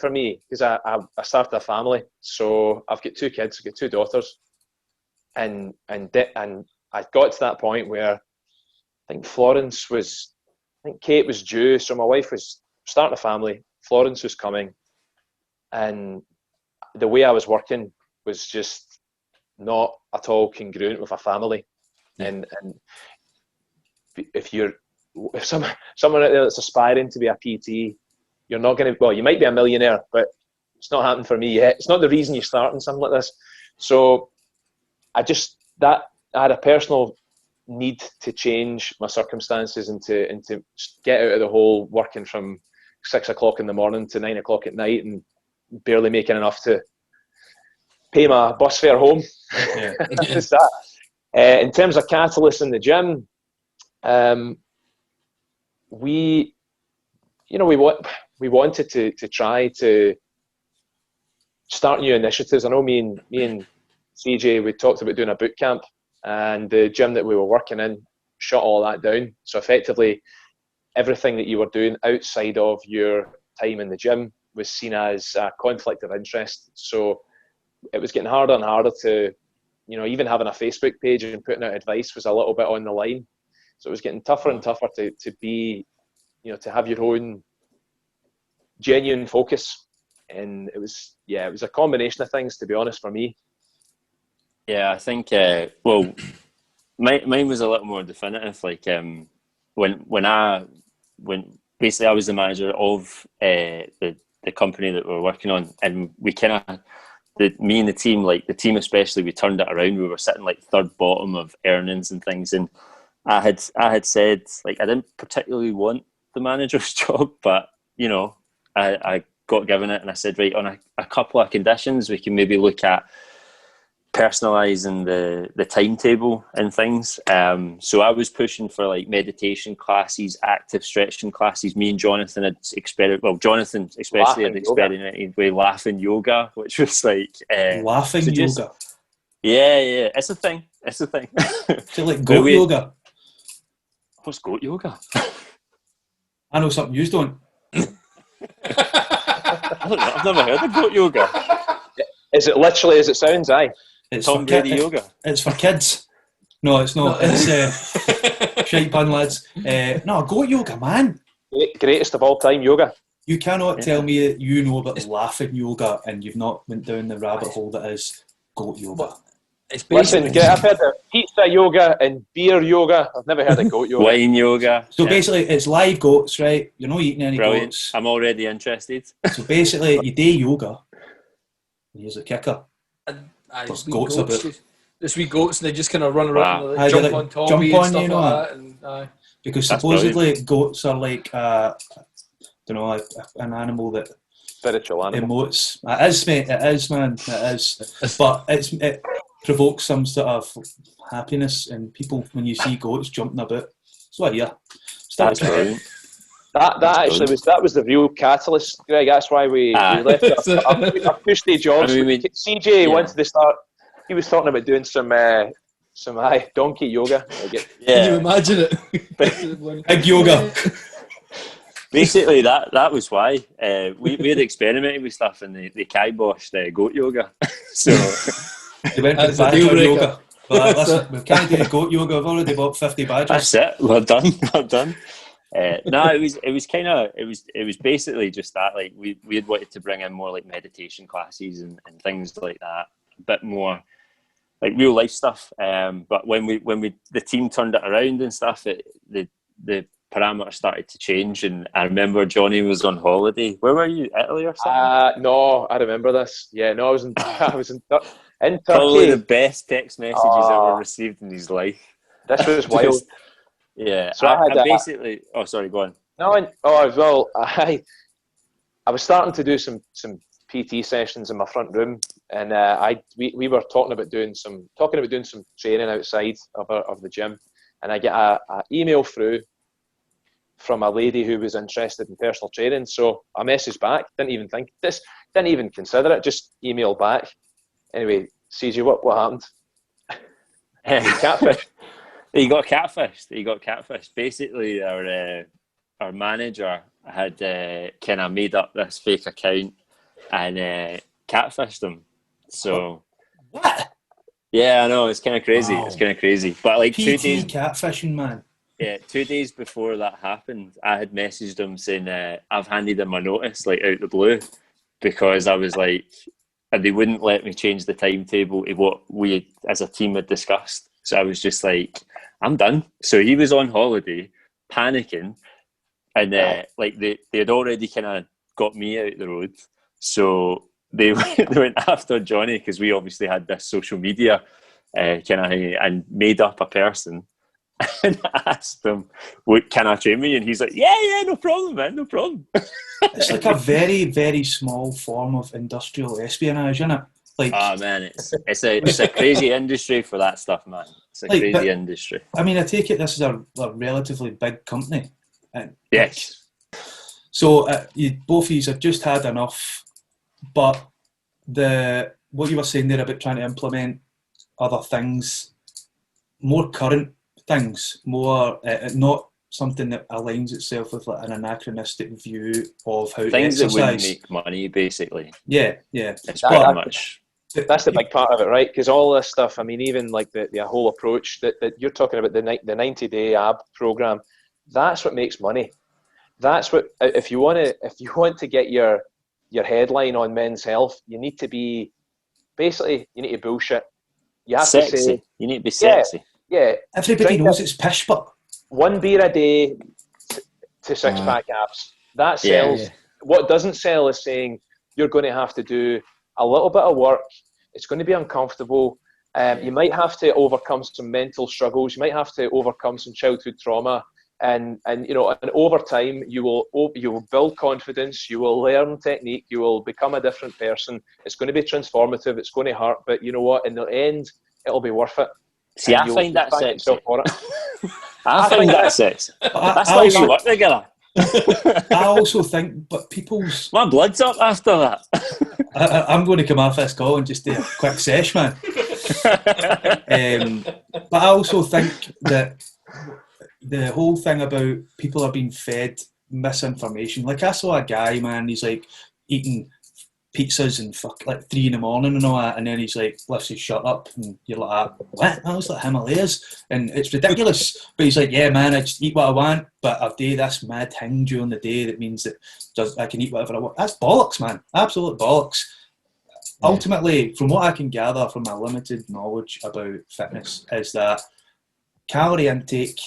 because I started a family, so I've got 2 kids, I've got 2 daughters, and I got to that point where I think Kate was due, so my wife was starting a family, Florence was coming, and the way I was working was just not at all congruent with a family. And if someone out there that's aspiring to be a PT, you're not going to, well, you might be a millionaire, but it's not happened for me yet. It's not the reason you're starting something like this. So I had a personal need to change my circumstances and to get out of the whole working from 6 o'clock in the morning to 9 o'clock at night and barely making enough to pay my bus fare home. Yeah. Just that. In terms of catalyst in the gym, we wanted to try to start new initiatives. I know me and CJ, we talked about doing a boot camp, and the gym that we were working in shut all that down. So effectively, everything that you were doing outside of your time in the gym was seen as a conflict of interest. So it was getting harder and harder to, you know, even having a Facebook page and putting out advice was a little bit on the line. So it was getting tougher and tougher to be, you know, to have your own genuine focus. And it was a combination of things, to be honest, for me. Yeah, I think, well, mine was a little more definitive. Like, when basically I was the manager of the company that we were working on, and we kind of, me and the team, like the team especially, we turned it around. We were sitting like third bottom of earnings and things, and I had said, like, I didn't particularly want the manager's job, but, you know, I got given it, and I said, right, on a couple of conditions, we can maybe look at personalising the timetable and things. So I was pushing for like meditation classes, active stretching classes. Me and Jonathan had Jonathan especially had experimented with laughing yoga, which was like laughing yoga. Yeah, it's a thing. Is it like goat yoga? What's goat yoga? I know something you don't. I don't know, I've never heard of goat yoga. Is it literally as it sounds? Aye. It's Tom Brady yoga. It's for kids. No, it's not. It's shite pun, lads. No, goat yoga, man. Greatest of all time yoga. You cannot tell me that you know about laughing yoga and you've not went down the rabbit hole that is goat yoga. Listen, I've heard of pizza yoga and beer yoga. I've never heard of goat yoga. Wine yoga. So basically, it's live goats, right? You're not eating any goats. I'm already interested. So basically, you do yoga. Here's a kicker. There's goats a bit. There's wee goats, and they just kind of run around, and jump on top of you and stuff like that. Because supposedly goats are like, I don't know, an animal that spiritual animal. Emotes. It is, mate. It is, man. It is. But it provokes some sort of happiness in people when you see goats jumping about. So yeah, that's brilliant. That was the real catalyst, Greg. That's why we left our 2-day jobs. CJ wanted to start. He was talking about doing some donkey yoga. Can you imagine it? Big yoga. Basically, that was why we had experimented with stuff, and they kiboshed goat yoga. So they went with badger yoga. Well, listen, we can't do goat yoga. I've already bought 50 badgers. That's it. We're done. No, it was basically just that. Like we had wanted to bring in more like meditation classes and things like that, a bit more like real life stuff. But when the team turned it around and stuff, the parameters started to change. And I remember Johnny was on holiday. Where were you? Italy or something? No, I remember this. Yeah, no, I was in Turkey. Probably the best text messages ever received in his life. This was wild. Yeah, so I basically. Oh, sorry, go on. No, I was starting to do some PT sessions in my front room, and we were talking about doing some training outside of the gym, and I get a email through from a lady who was interested in personal training. So I messaged back, didn't even consider it, just emailed back. Anyway, CJ, what happened? Catfish. He got catfished. Basically, our manager had kind of made up this fake account and catfished him. So what? Yeah, I know, it's kind of crazy. Wow. It's kind of crazy. But like PT 2 days catfishing, man. Yeah, 2 days before that happened, I had messaged him saying I've handed him my notice, like out the blue, because I was like, and they wouldn't let me change the timetable to what we as a team had discussed. So I was just like, I'm done. So he was on holiday, panicking, and like they had already kind of got me out the road. So they went after Johnny because we obviously had this social media and made up a person and asked him, can I train me? And he's like, yeah, no problem, man, no problem. It's like a very, very small form of industrial espionage, isn't it? Like, oh man, it's a crazy industry for that stuff, man. It's a crazy industry. I mean, I take it this is a relatively big company. Yes. So both of you have just had enough, but what you were saying there about trying to implement other things, more current things, more not something that aligns itself with like an anachronistic view of how things to exercise. That wouldn't make money, basically. Yeah. It's pretty much. That's the big part of it, right? Because all this stuff, I mean, even like the whole approach that you're talking about, the 90-day ab program, that's what makes money. That's what, if you want to get your headline on Men's Health, you need to be, basically, you need to bullshit. You have sexy. To say, you need to be sexy. Yeah. Everybody knows it's pish, but 1 beer a day to 6-pack abs. That sells. Yeah. What doesn't sell is saying you're going to have to do a little bit of work. It's going to be uncomfortable. You might have to overcome some mental struggles. You might have to overcome some childhood trauma. And over time you will build confidence, you will learn technique, you will become a different person. It's going to be transformative, it's going to hurt, but you know what, in the end it'll be worth it. See, I find that sexy. I find that sexy. That's why we work together. I also think, but my blood's up after that. I'm going to come off this call and just do a quick sesh, man. But I also think that the whole thing about people are being fed misinformation. Like, I saw a guy, man, he's like eating pizzas and like 3 a.m. and all that, and then he's like lifts his shirt up and you're like, what? I was like Himalayas, and it's ridiculous. But he's like, yeah, man, I just eat what I want, but I do this mad thing during the day that means that I can eat whatever I want. That's bollocks, man. Absolute bollocks. Yeah. Ultimately, from what I can gather from my limited knowledge about fitness, is that calorie intake,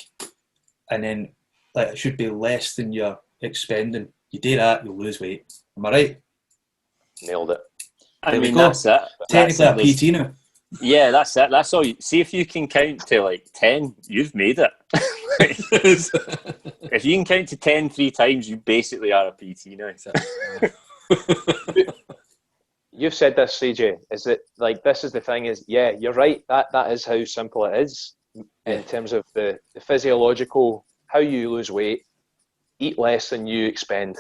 and then like it should be less than you're expending. You do that, you'll lose weight. Am I right? Nailed it. I mean, that's it. Technically a PT now. Yeah, that's it. That's all. See if you can count to like 10, you've made it. If you can count to 10 3 times, you basically are a PT now. So. You've said this, CJ. Is that like this is the thing? Is yeah, you're right. That is how simple it is in terms of the physiological, how you lose weight, eat less than you expend.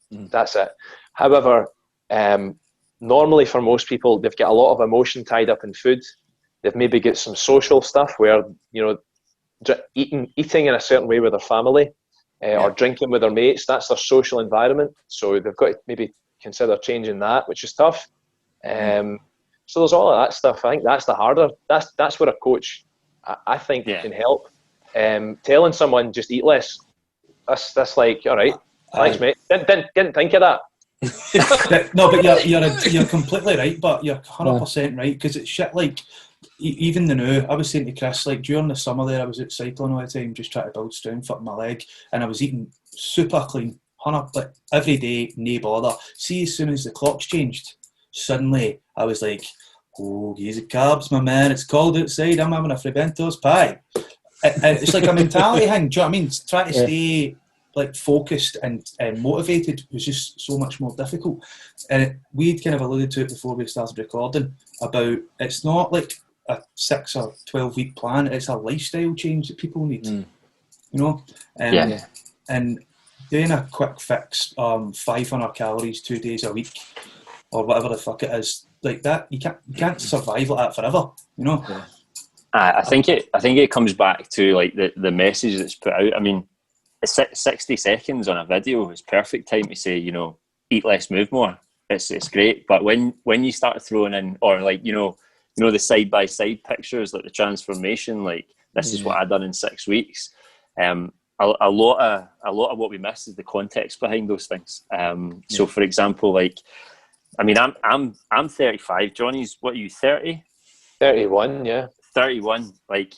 That's it. However, normally for most people, they've got a lot of emotion tied up in food. They've maybe got some social stuff where, eating in a certain way with their family, or drinking with their mates. That's their social environment. So they've got to maybe consider changing that, which is tough. So there's all of that stuff. I think that's the harder. That's where a coach, I think, can help. Telling someone just eat less. That's like, all right, thanks, mate. Didn't think of that. No, but you're completely right. But you're 100% right, because it's shit. Like even the now, I was saying to Chris, like during the summer there, I was out cycling all the time, just trying to build strength up my leg, and I was eating super clean, like every day, no bother. See, as soon as the clocks changed, suddenly I was like, oh, easy carbs, my man. It's cold outside. I'm having a Fribentos pie. And it's like a mentality thing. Do you know what I mean? Trying to stay like focused and motivated was just so much more difficult. And we'd kind of alluded to it before we started recording about it's not like a 6 or 12 week plan. It's a lifestyle change that people need. You know, and doing a quick fix, 500 calories 2 days a week, or whatever the fuck it is, like that, you can't survive like that forever. You know. Yeah. I think it comes back to like the message that's put out. I mean, 60 seconds on a video is perfect time to say, you know, eat less, move more. It's great, but when you start throwing in, or like you know the side by side pictures, like the transformation, like this is what I've done in 6 weeks. A lot of what we miss is the context behind those things. So, for example, like, I mean, I'm 35. Johnny's, what are you, 30? 31, yeah. 31. Like,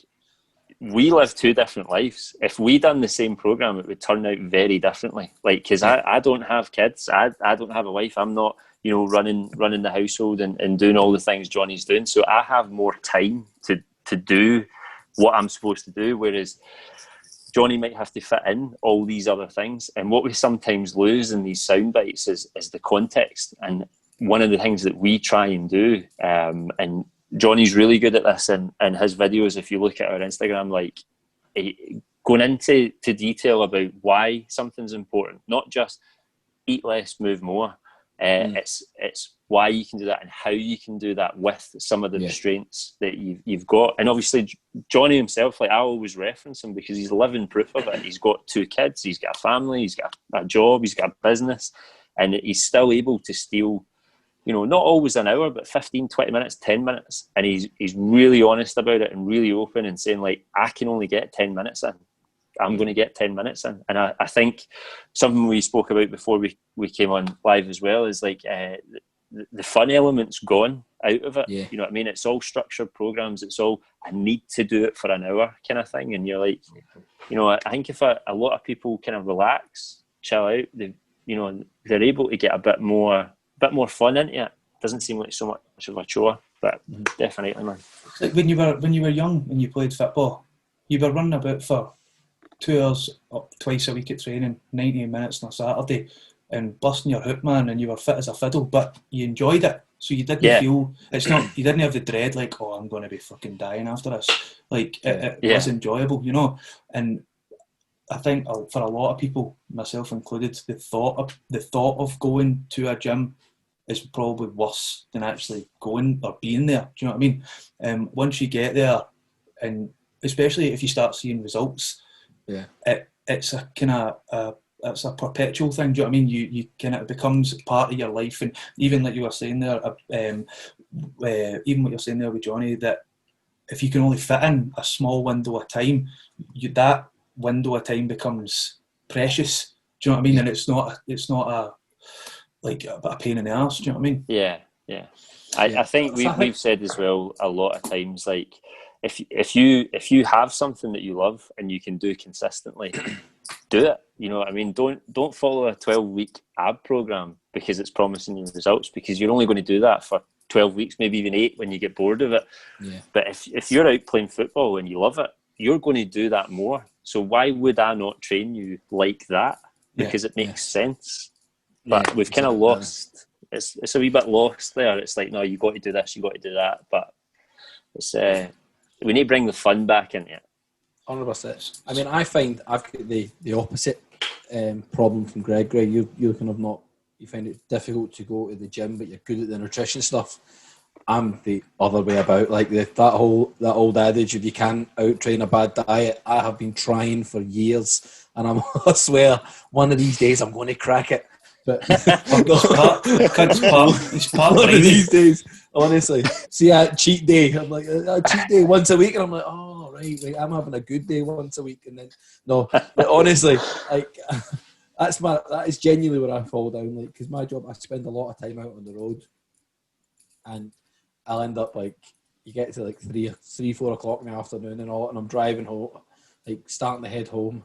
we live two different lives. If we done the same program, it would turn out very differently. Like, because I don't have kids. I don't have a wife. I'm not, you know, running the household and doing all the things Johnny's doing. So I have more time to do what I'm supposed to do. Whereas Johnny might have to fit in all these other things. And what we sometimes lose in these sound bites is the context. And one of the things that we try and do, and Johnny's really good at this in his videos. If you look at our Instagram, like going into detail about why something's important, not just eat less, move more. It's why you can do that and how you can do that with some of the restraints that you've got. And obviously, Johnny himself, like I always reference him because he's living proof of it. He's got 2 kids, he's got a family, he's got a job, he's got a business, and he's still able to steal, you know, not always an hour, but 15, 20 minutes, 10 minutes. And he's really honest about it and really open and saying, like, I can only get 10 minutes in. I'm going to get 10 minutes in. And I think something we spoke about before we came on live as well is like the fun element's gone out of it. Yeah. You know what I mean? It's all structured programs. It's all, I need to do it for an hour kind of thing. And you're like, you know, I think if a lot of people kind of relax, chill out, they're able to get a bit more fun into it. Doesn't seem like so much of a chore, but definitely, man. Like when you were young and you played football, you were running about for 2 hours twice a week at training, 90 minutes on a Saturday, and busting your hoop, man, and you were fit as a fiddle, but you enjoyed it, so you didn't feel you didn't have the dread like, oh, I'm going to be fucking dying after this. Like it was enjoyable, you know. And I think for a lot of people, myself included, the thought of going to a gym is probably worse than actually going or being there. Do you know what I mean? Once you get there, and especially if you start seeing results, it's a kind of it's a perpetual thing. Do you know what I mean? You kind of, it becomes part of your life. And even like you were saying there, even what you're saying there with Johnny, that if you can only fit in a small window of time, that window of time becomes precious. Do you know what I mean? And it's not a pain in the arse. Do you know what I mean? Yeah. I think we've said as well a lot of times, like if you have something that you love and you can do consistently, do it. You know what I mean? Don't follow a 12-week ab program because it's promising you results, because you're only going to do that for 12 weeks, maybe even 8 when you get bored of it. Yeah. But if you're out playing football and you love it, you're going to do that more. So why would I not train you like that? Because it makes sense. But we've kind of lost. It's a wee bit lost there. It's like, no, you got to do this, you got to do that. But it's we need to bring the fun back into it. 100%. I mean, I find I've got the opposite problem from Greg. Greg, you're kind of not. You find it difficult to go to the gym, but you're good at the nutrition stuff. I'm the other way about. Like that old adage, if you can't out train a bad diet, I have been trying for years, and I swear one of these days I'm going to crack it. But it's part one of these days, honestly. See, cheat day. I'm like a cheat day once a week, and I'm like, oh right, I'm having a good day once a week, and then no. But honestly, like that is genuinely where I fall down. Like, because my job, I spend a lot of time out on the road, and I'll end up like, you get to like 4 o'clock in the afternoon and all, and I'm driving home, like starting to head home,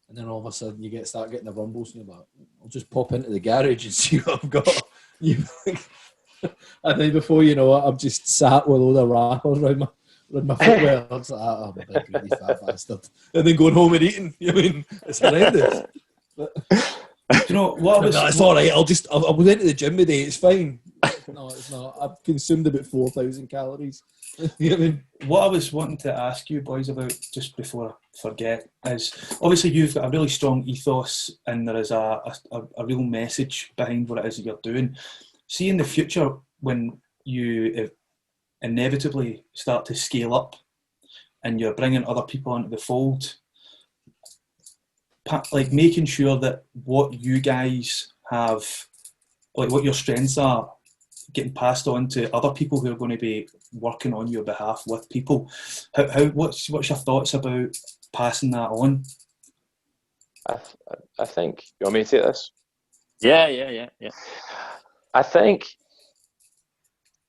and then all of a sudden you start getting the rumbles, and you're like, I'll just pop into the garage and see what I've got. And then before you know it, I'm just sat with all the wrappers around my footwear. I'm just like, I'm a big greedy fat bastard. And then going home and eating. I mean, it's horrendous. But, you know what? It's all right. I went into the gym today. It's fine. No, it's not. I've consumed about 4,000 calories. You know what I mean? What I was wanting to ask you boys about, just before I forget, is obviously you've got a really strong ethos and there is a real message behind what it is that you're doing. See, in the future, when you inevitably start to scale up and you're bringing other people into the fold, like making sure that what you guys have, like what your strengths are, getting passed on to other people who are going to be working on your behalf with people. What's your thoughts about passing that on? I think, you want me to take this? Yeah. I think,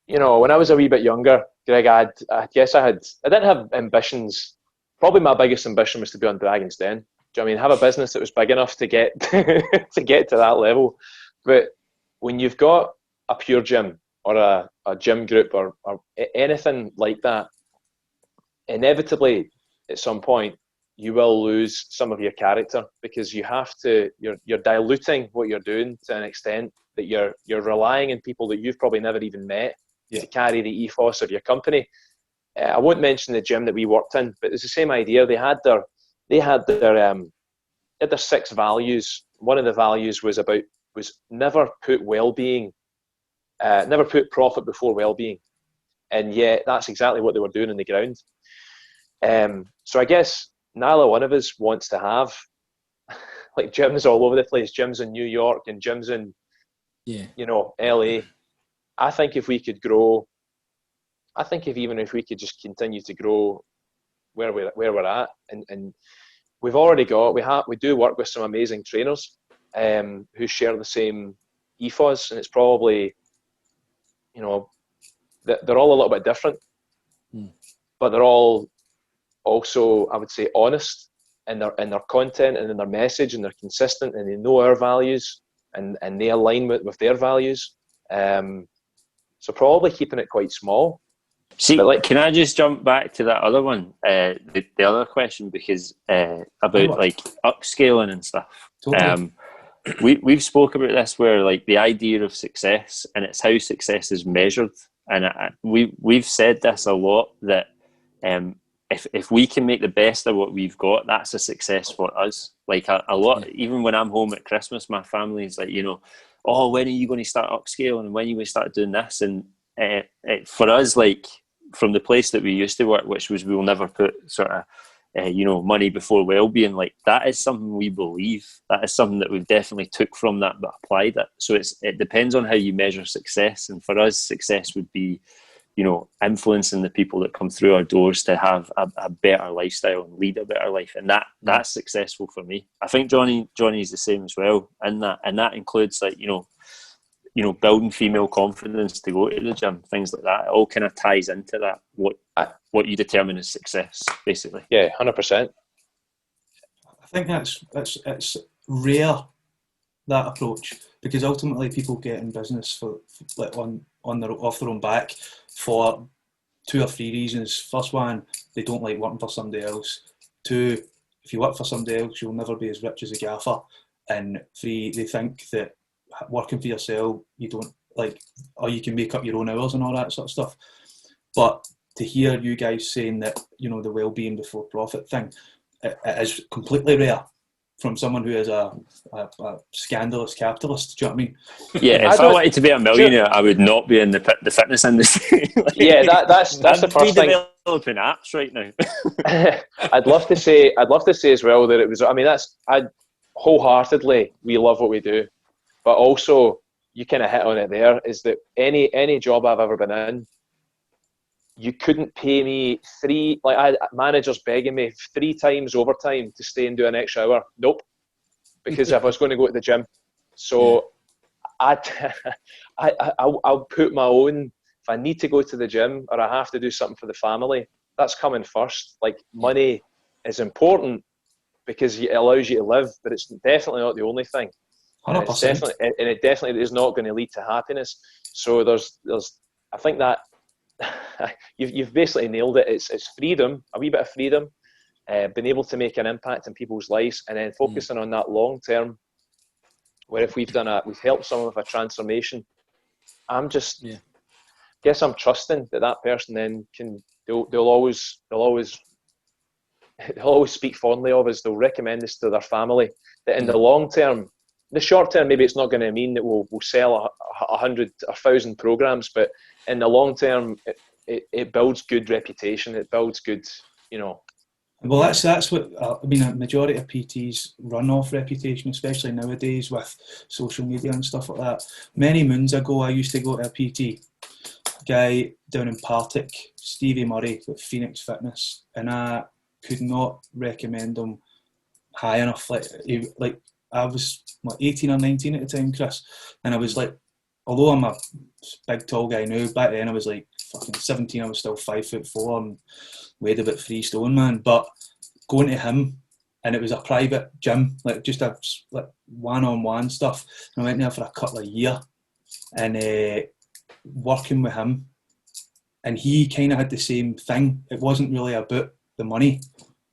when I was a wee bit younger, Greg, I didn't have ambitions. Probably my biggest ambition was to be on Dragon's Den. Do you know what I mean? Have a business that was big enough to get to get to that level. But when you've got a pure gym or a gym group or anything like that, inevitably at some point you will lose some of your character, because you're diluting what you're doing to an extent that you're relying on people that you've probably never even met to carry the ethos of your company. I won't mention the gym that we worked in, but it's the same idea. They had their 6 values. One of the values was never put well-being, never put profit before well-being, and yet that's exactly what they were doing on the ground. So I guess neither one of us wants to have like gyms all over the place, gyms in New York and gyms in LA. I think if we could grow, even if we could just continue to grow where we're at, and we've already got, we do work with some amazing trainers who share the same ethos, and it's probably, they're all a little bit different, but they're all also, I would say, honest in their content and in their message, and they're consistent, and they know our values and they align with their values. So probably keeping it quite small. See, but can I just jump back to that other one, the other question, because about like upscaling and stuff. Totally. We've spoke about this, where like the idea of success, and it's how success is measured, and we've said this a lot, that if we can make the best of what we've got, that's a success for us. Like a lot, even when I'm home at Christmas, my family's like, oh, when are you going to start upscaling, and when are you going to start doing this? And for us, like from the place that we used to work, which was, we'll never put sort of money before well-being, like that is something we believe. That is something that we've definitely took from that but applied it. So it depends on how you measure success, and for us, success would be influencing the people that come through our doors to have a better lifestyle and lead a better life, and that's successful for me. I think Johnny's the same as well, and that includes like building female confidence to go to the gym, things like that. It all kind of ties into that, what you determine as success, basically. Yeah, 100%. I think it's rare, that approach, because ultimately people get in business for like off their own back for 2 or 3 reasons. First one, they don't like working for somebody else. 2, if you work for somebody else, you'll never be as rich as a gaffer. And 3, they think that working for yourself, you don't like, or you can make up your own hours and all that sort of stuff. But to hear you guys saying that, the well-being before profit thing, it is completely rare. from someone who is a scandalous capitalist. Do you know what I mean? Yeah, if I wanted to be a millionaire, I would not be in the fitness industry. Yeah, that's the first thing. I'm developing apps right now. I'd love to say as well that it was. I mean, I wholeheartedly, we love what we do, but also you kind of hit on it there. Is that any job I've ever been in, you couldn't pay me I had managers begging me 3 times overtime to stay and do an extra hour. Nope, because if I was going to go to the gym, so I'll put my own. If I need to go to the gym or I have to do something for the family, that's coming first. Like, money is important because it allows you to live, but it's definitely not the only thing. And it definitely is not going to lead to happiness. So there's I think that you've basically nailed it. It's freedom, a wee bit of freedom, being able to make an impact in people's lives, and then focusing on that long term. Where if we've helped someone with a transformation, guess I'm trusting that person then they'll always speak fondly of us. They'll recommend us to their family. That in the long term, the short term, maybe it's not going to mean that we'll sell 100 or 1,000 programs, but in the long term, it builds good reputation. It builds good, Well, that's what I mean. A majority of PTs run off reputation, especially nowadays with social media and stuff like that. Many moons ago, I used to go to a PT guy down in Partick, Stevie Murray with Phoenix Fitness, and I could not recommend him high enough. Like I was 18 or 19 at the time, Chris, and I was like, although I'm a big tall guy now, back then I was like fucking 17. I was still 5'4" and weighed about 3 stone, man. But going to him, and it was a private gym, like just a one-on-one stuff. And I went there for a couple of years, and working with him, and he kind of had the same thing. It wasn't really about the money,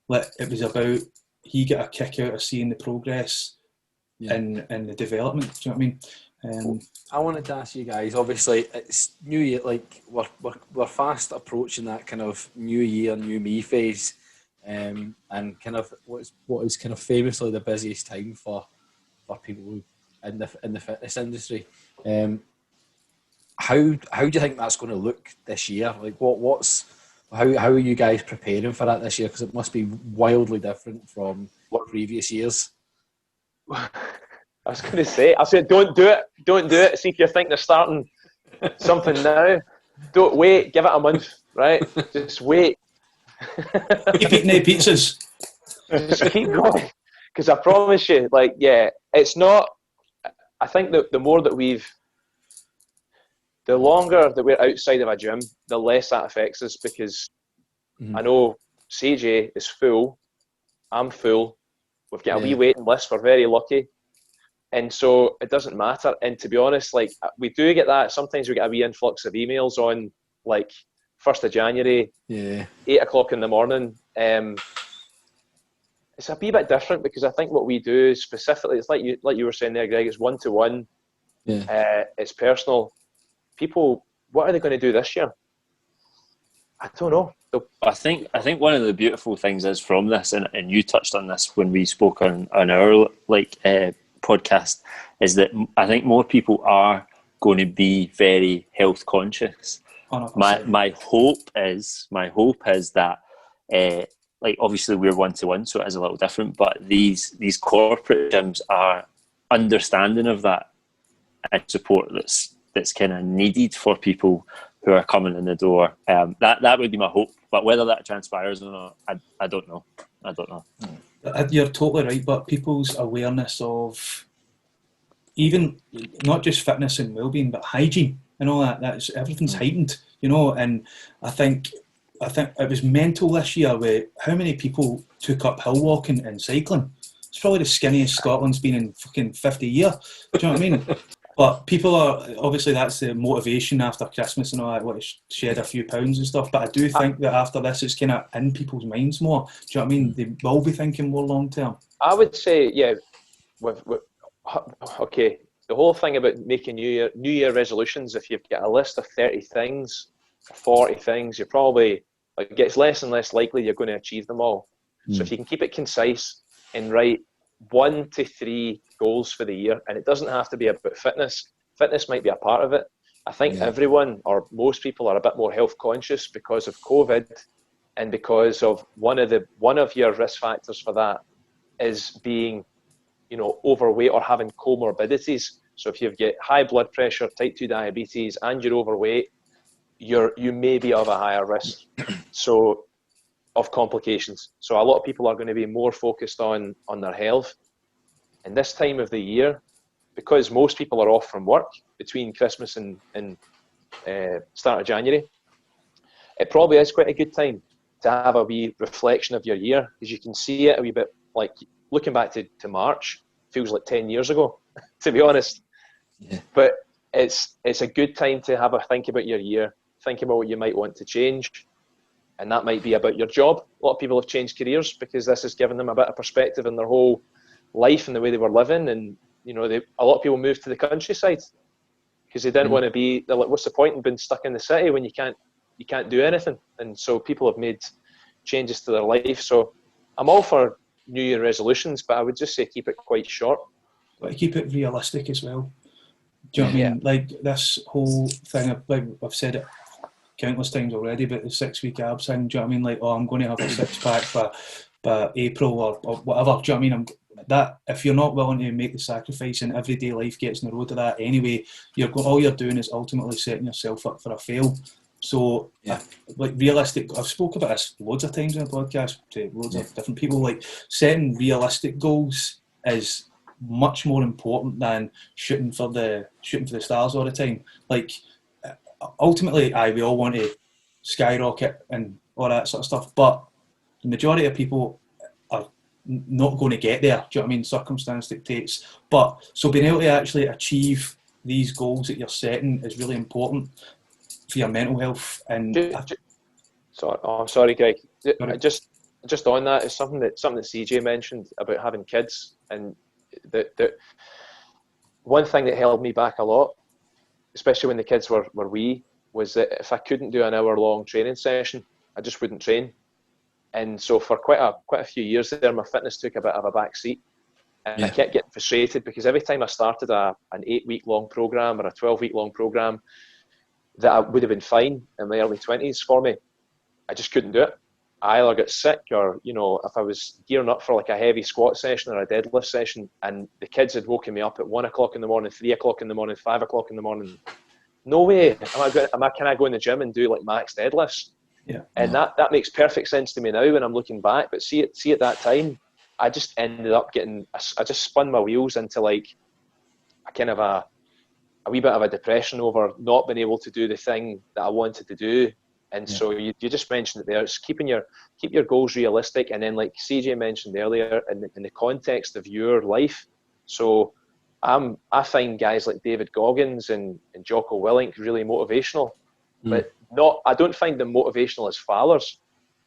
like it was about he got a kick out of seeing the progress and the development. Do you know what I mean? I wanted to ask you guys. Obviously, it's New Year. Like we're fast approaching that kind of New Year, New Me phase, and kind of what is kind of famously the busiest time for people in the fitness industry. How do you think that's going to look this year? Like how are you guys preparing for that this year? Because it must be wildly different from what previous years. I was going to say, I said, don't do it. See if you think they're starting something now. Don't wait. Give it a month, right? Just wait. Keep eating the pizzas. Just keep going. Because I promise you, it's not. I think that the longer that we're outside of a gym, the less that affects us, because I know CJ is full. I'm full. We've got a wee waiting list. We're very lucky. And so it doesn't matter. And to be honest, we do get that. Sometimes we get a wee influx of emails on 1st of January, 8 o'clock in the morning. It's a wee bit different because I think what we do is specifically, it's like you were saying there, Greg, it's one-to-one. It's personal. People, what are they going to do this year? I don't know. I think one of the beautiful things is from this, and you touched on this when we spoke on our podcast, is that I think more people are going to be very health conscious. 100%. My hope is that obviously we're one-to-one, so it is a little different, but these corporate gyms are understanding of that and support that's kind of needed for people who are coming in the door. That would be my hope, but whether that transpires or not, I don't know. You're totally right, but people's awareness of even not just fitness and well-being, but hygiene and all that's everything's heightened, and I think it was mental this year with how many people took up hill walking and cycling. It's probably the skinniest Scotland's been in fucking 50 years. Do you know what I mean? But people are, obviously that's the motivation after Christmas and all that, want to shed a few pounds and stuff. But I do think that after this, it's kind of in people's minds more. Do you know what I mean? They will be thinking more long term. I would say, okay, the whole thing about making New Year resolutions, if you've got a list of 30 things, 40 things, you're probably, it gets less and less likely you're going to achieve them all. So if you can keep it concise and write 1 to 3 goals for the year, and it doesn't have to be about fitness. Fitness might be a part of it. I think everyone, or most people, are a bit more health conscious because of COVID, and because of one of your risk factors for that is being, overweight or having comorbidities. So if you've got high blood pressure, type 2 diabetes, and you're overweight, you may be of a higher risk of complications. So a lot of people are going to be more focused on their health. And this time of the year, because most people are off from work between Christmas and start of January, it probably is quite a good time to have a wee reflection of your year, because you can see it a wee bit, like looking back to March feels like 10 years ago, to be honest. Yeah. But it's a good time to have a think about your year, think about what you might want to change. And that might be about your job. A lot of people have changed careers because this has given them a bit of perspective in their whole life and the way they were living. And, a lot of people moved to the countryside because they didn't want to be, they're like, what's the point in being stuck in the city when you can't do anything? And so people have made changes to their life. So I'm all for New Year resolutions, but I would just say keep it quite short. But keep it realistic as well. Do you know what I mean? Like this whole thing, like I've said it countless times already, but the 6 week abs thing, do you know what I mean? Like, I'm going to have a six pack by April or whatever. Do you know what I mean? That if you're not willing to make the sacrifice and everyday life gets in the road of that anyway, all you're doing is ultimately setting yourself up for a fail. So, like realistic, I've spoken about this loads of times in the podcast to loads of different people. Like setting realistic goals is much more important than shooting for the stars all the time. Like ultimately, we all want to skyrocket and all that sort of stuff, but the majority of people are not going to get there. Do you know what I mean? Circumstance dictates. But so being able to actually achieve these goals that you're setting is really important for your mental health. And sorry, Greg. Just on that, is something that CJ mentioned about having kids, and the one thing that held me back a lot, especially when the kids were wee, was that if I couldn't do an hour-long training session, I just wouldn't train. And so for quite a few years there, my fitness took a bit of a back seat. And I kept getting frustrated because every time I started an 8-week-long program or a 12-week-long program that would have been fine in my early 20s for me, I just couldn't do it. I either got sick or, if I was gearing up for like a heavy squat session or a deadlift session and the kids had woken me up at 1 o'clock in the morning, 3 o'clock in the morning, 5 o'clock in the morning, no way can I go in the gym and do like max deadlifts? Yeah. And that makes perfect sense to me now when I'm looking back. But see at that time, I just ended up I just spun my wheels into like a kind of a wee bit of a depression over not being able to do the thing that I wanted to do. And so you just mentioned it there. It's keep your goals realistic, and then like CJ mentioned earlier, in the context of your life. So I find guys like David Goggins and Jocko Willink really motivational, but I don't find them motivational as fathers.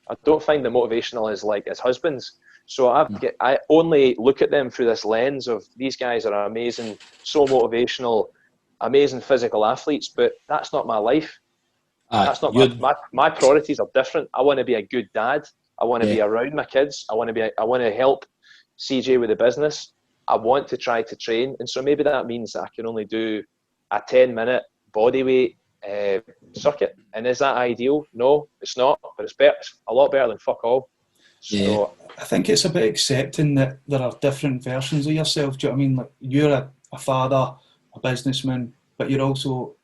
I don't find them motivational as husbands. So I only look at them through this lens of these guys are amazing, so motivational, amazing physical athletes, but that's not my life. That's not my priorities are different. I want to be a good dad. I want to be around my kids. I want to help CJ with the business. I want to try to train, and so maybe that means that I can only do a 10-minute bodyweight circuit. And is that ideal? No, it's not. But it's better. It's a lot better than fuck all. So I think it's about accepting that there are different versions of yourself. Do you know what I mean? Like you're a father, a businessman, but you're also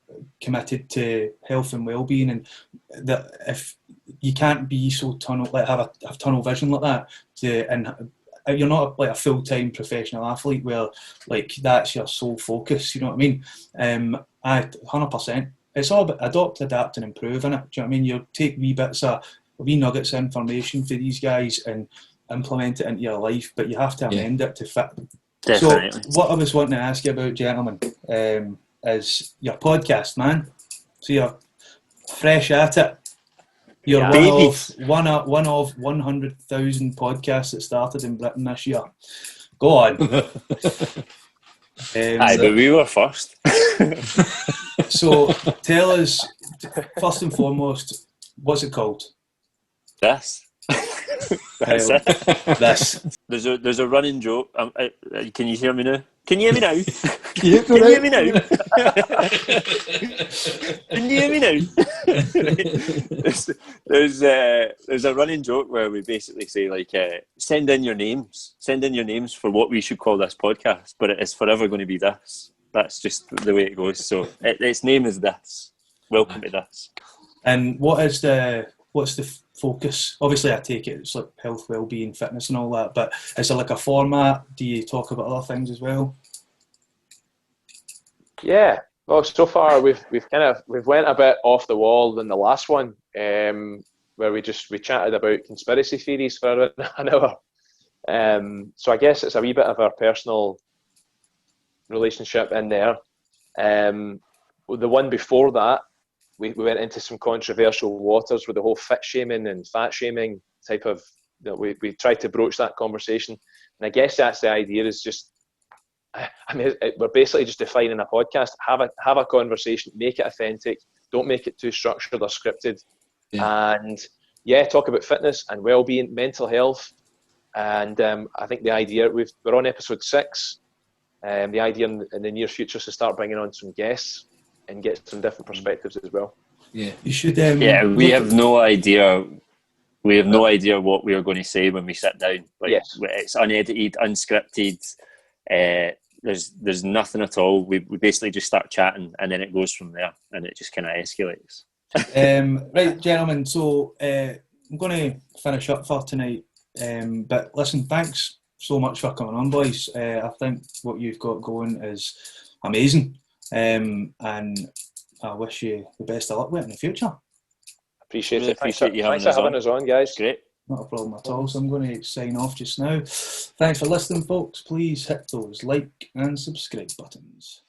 committed to health and well-being, and that if you can't be so have tunnel vision like that, and you're not like a full-time professional athlete where like that's your sole focus. You know what I mean? 100%. It's all about adopt, adapt, and improve, innit? Do you know what I mean? You take wee nuggets of information for these guys and implement it into your life, but you have to amend it to fit. Definitely. So what I was wanting to ask you about, gentlemen, is your podcast, man. So you're fresh at it. You're one of 100,000 podcasts that started in Britain this year. Go on. Aye, but we were first. So tell us, first and foremost, what's it called? This. That's it. This. There's a running joke. Can you hear me now? Can you hear me now? Can you Can you hear me now? Can you hear me now? there's a running joke where we basically say like, send in your names for what we should call this podcast, but it is forever going to be this. That's just the way it goes. So its name is This. Welcome to This. And what's the focus? Obviously, I take it it's like health, well-being, fitness, and all that. But is there like a format? Do you talk about other things as well? Yeah. Well, so far we've went a bit off the wall in the last one, where we chatted about conspiracy theories for an hour. So I guess it's a wee bit of our personal relationship in there. The one before that, we went into some controversial waters with the whole fit shaming and fat shaming type of. We tried to broach that conversation, and I guess that's the idea. Is just, I mean, we're basically just defining a podcast. Have a conversation, make it authentic. Don't make it too structured or scripted. Yeah. And talk about fitness and well-being, mental health, and I think the idea we're on episode 6. The idea in the near future is to start bringing on some guests and get some different perspectives as well. Yeah, you should. We have no idea. We have no idea what we are going to say when we sit down. It's unedited, unscripted. There's nothing at all. We basically just start chatting, and then it goes from there, and it just kind of escalates. Right, gentlemen. So I'm going to finish up for tonight. But listen, thanks so much for coming on, boys. I think what you've got going is amazing. And I wish you the best of luck with it in the future. Appreciate it. Thanks for having us on, guys. Great. Not a problem at all. So I'm going to sign off just now. Thanks for listening, folks. Please hit those like and subscribe buttons.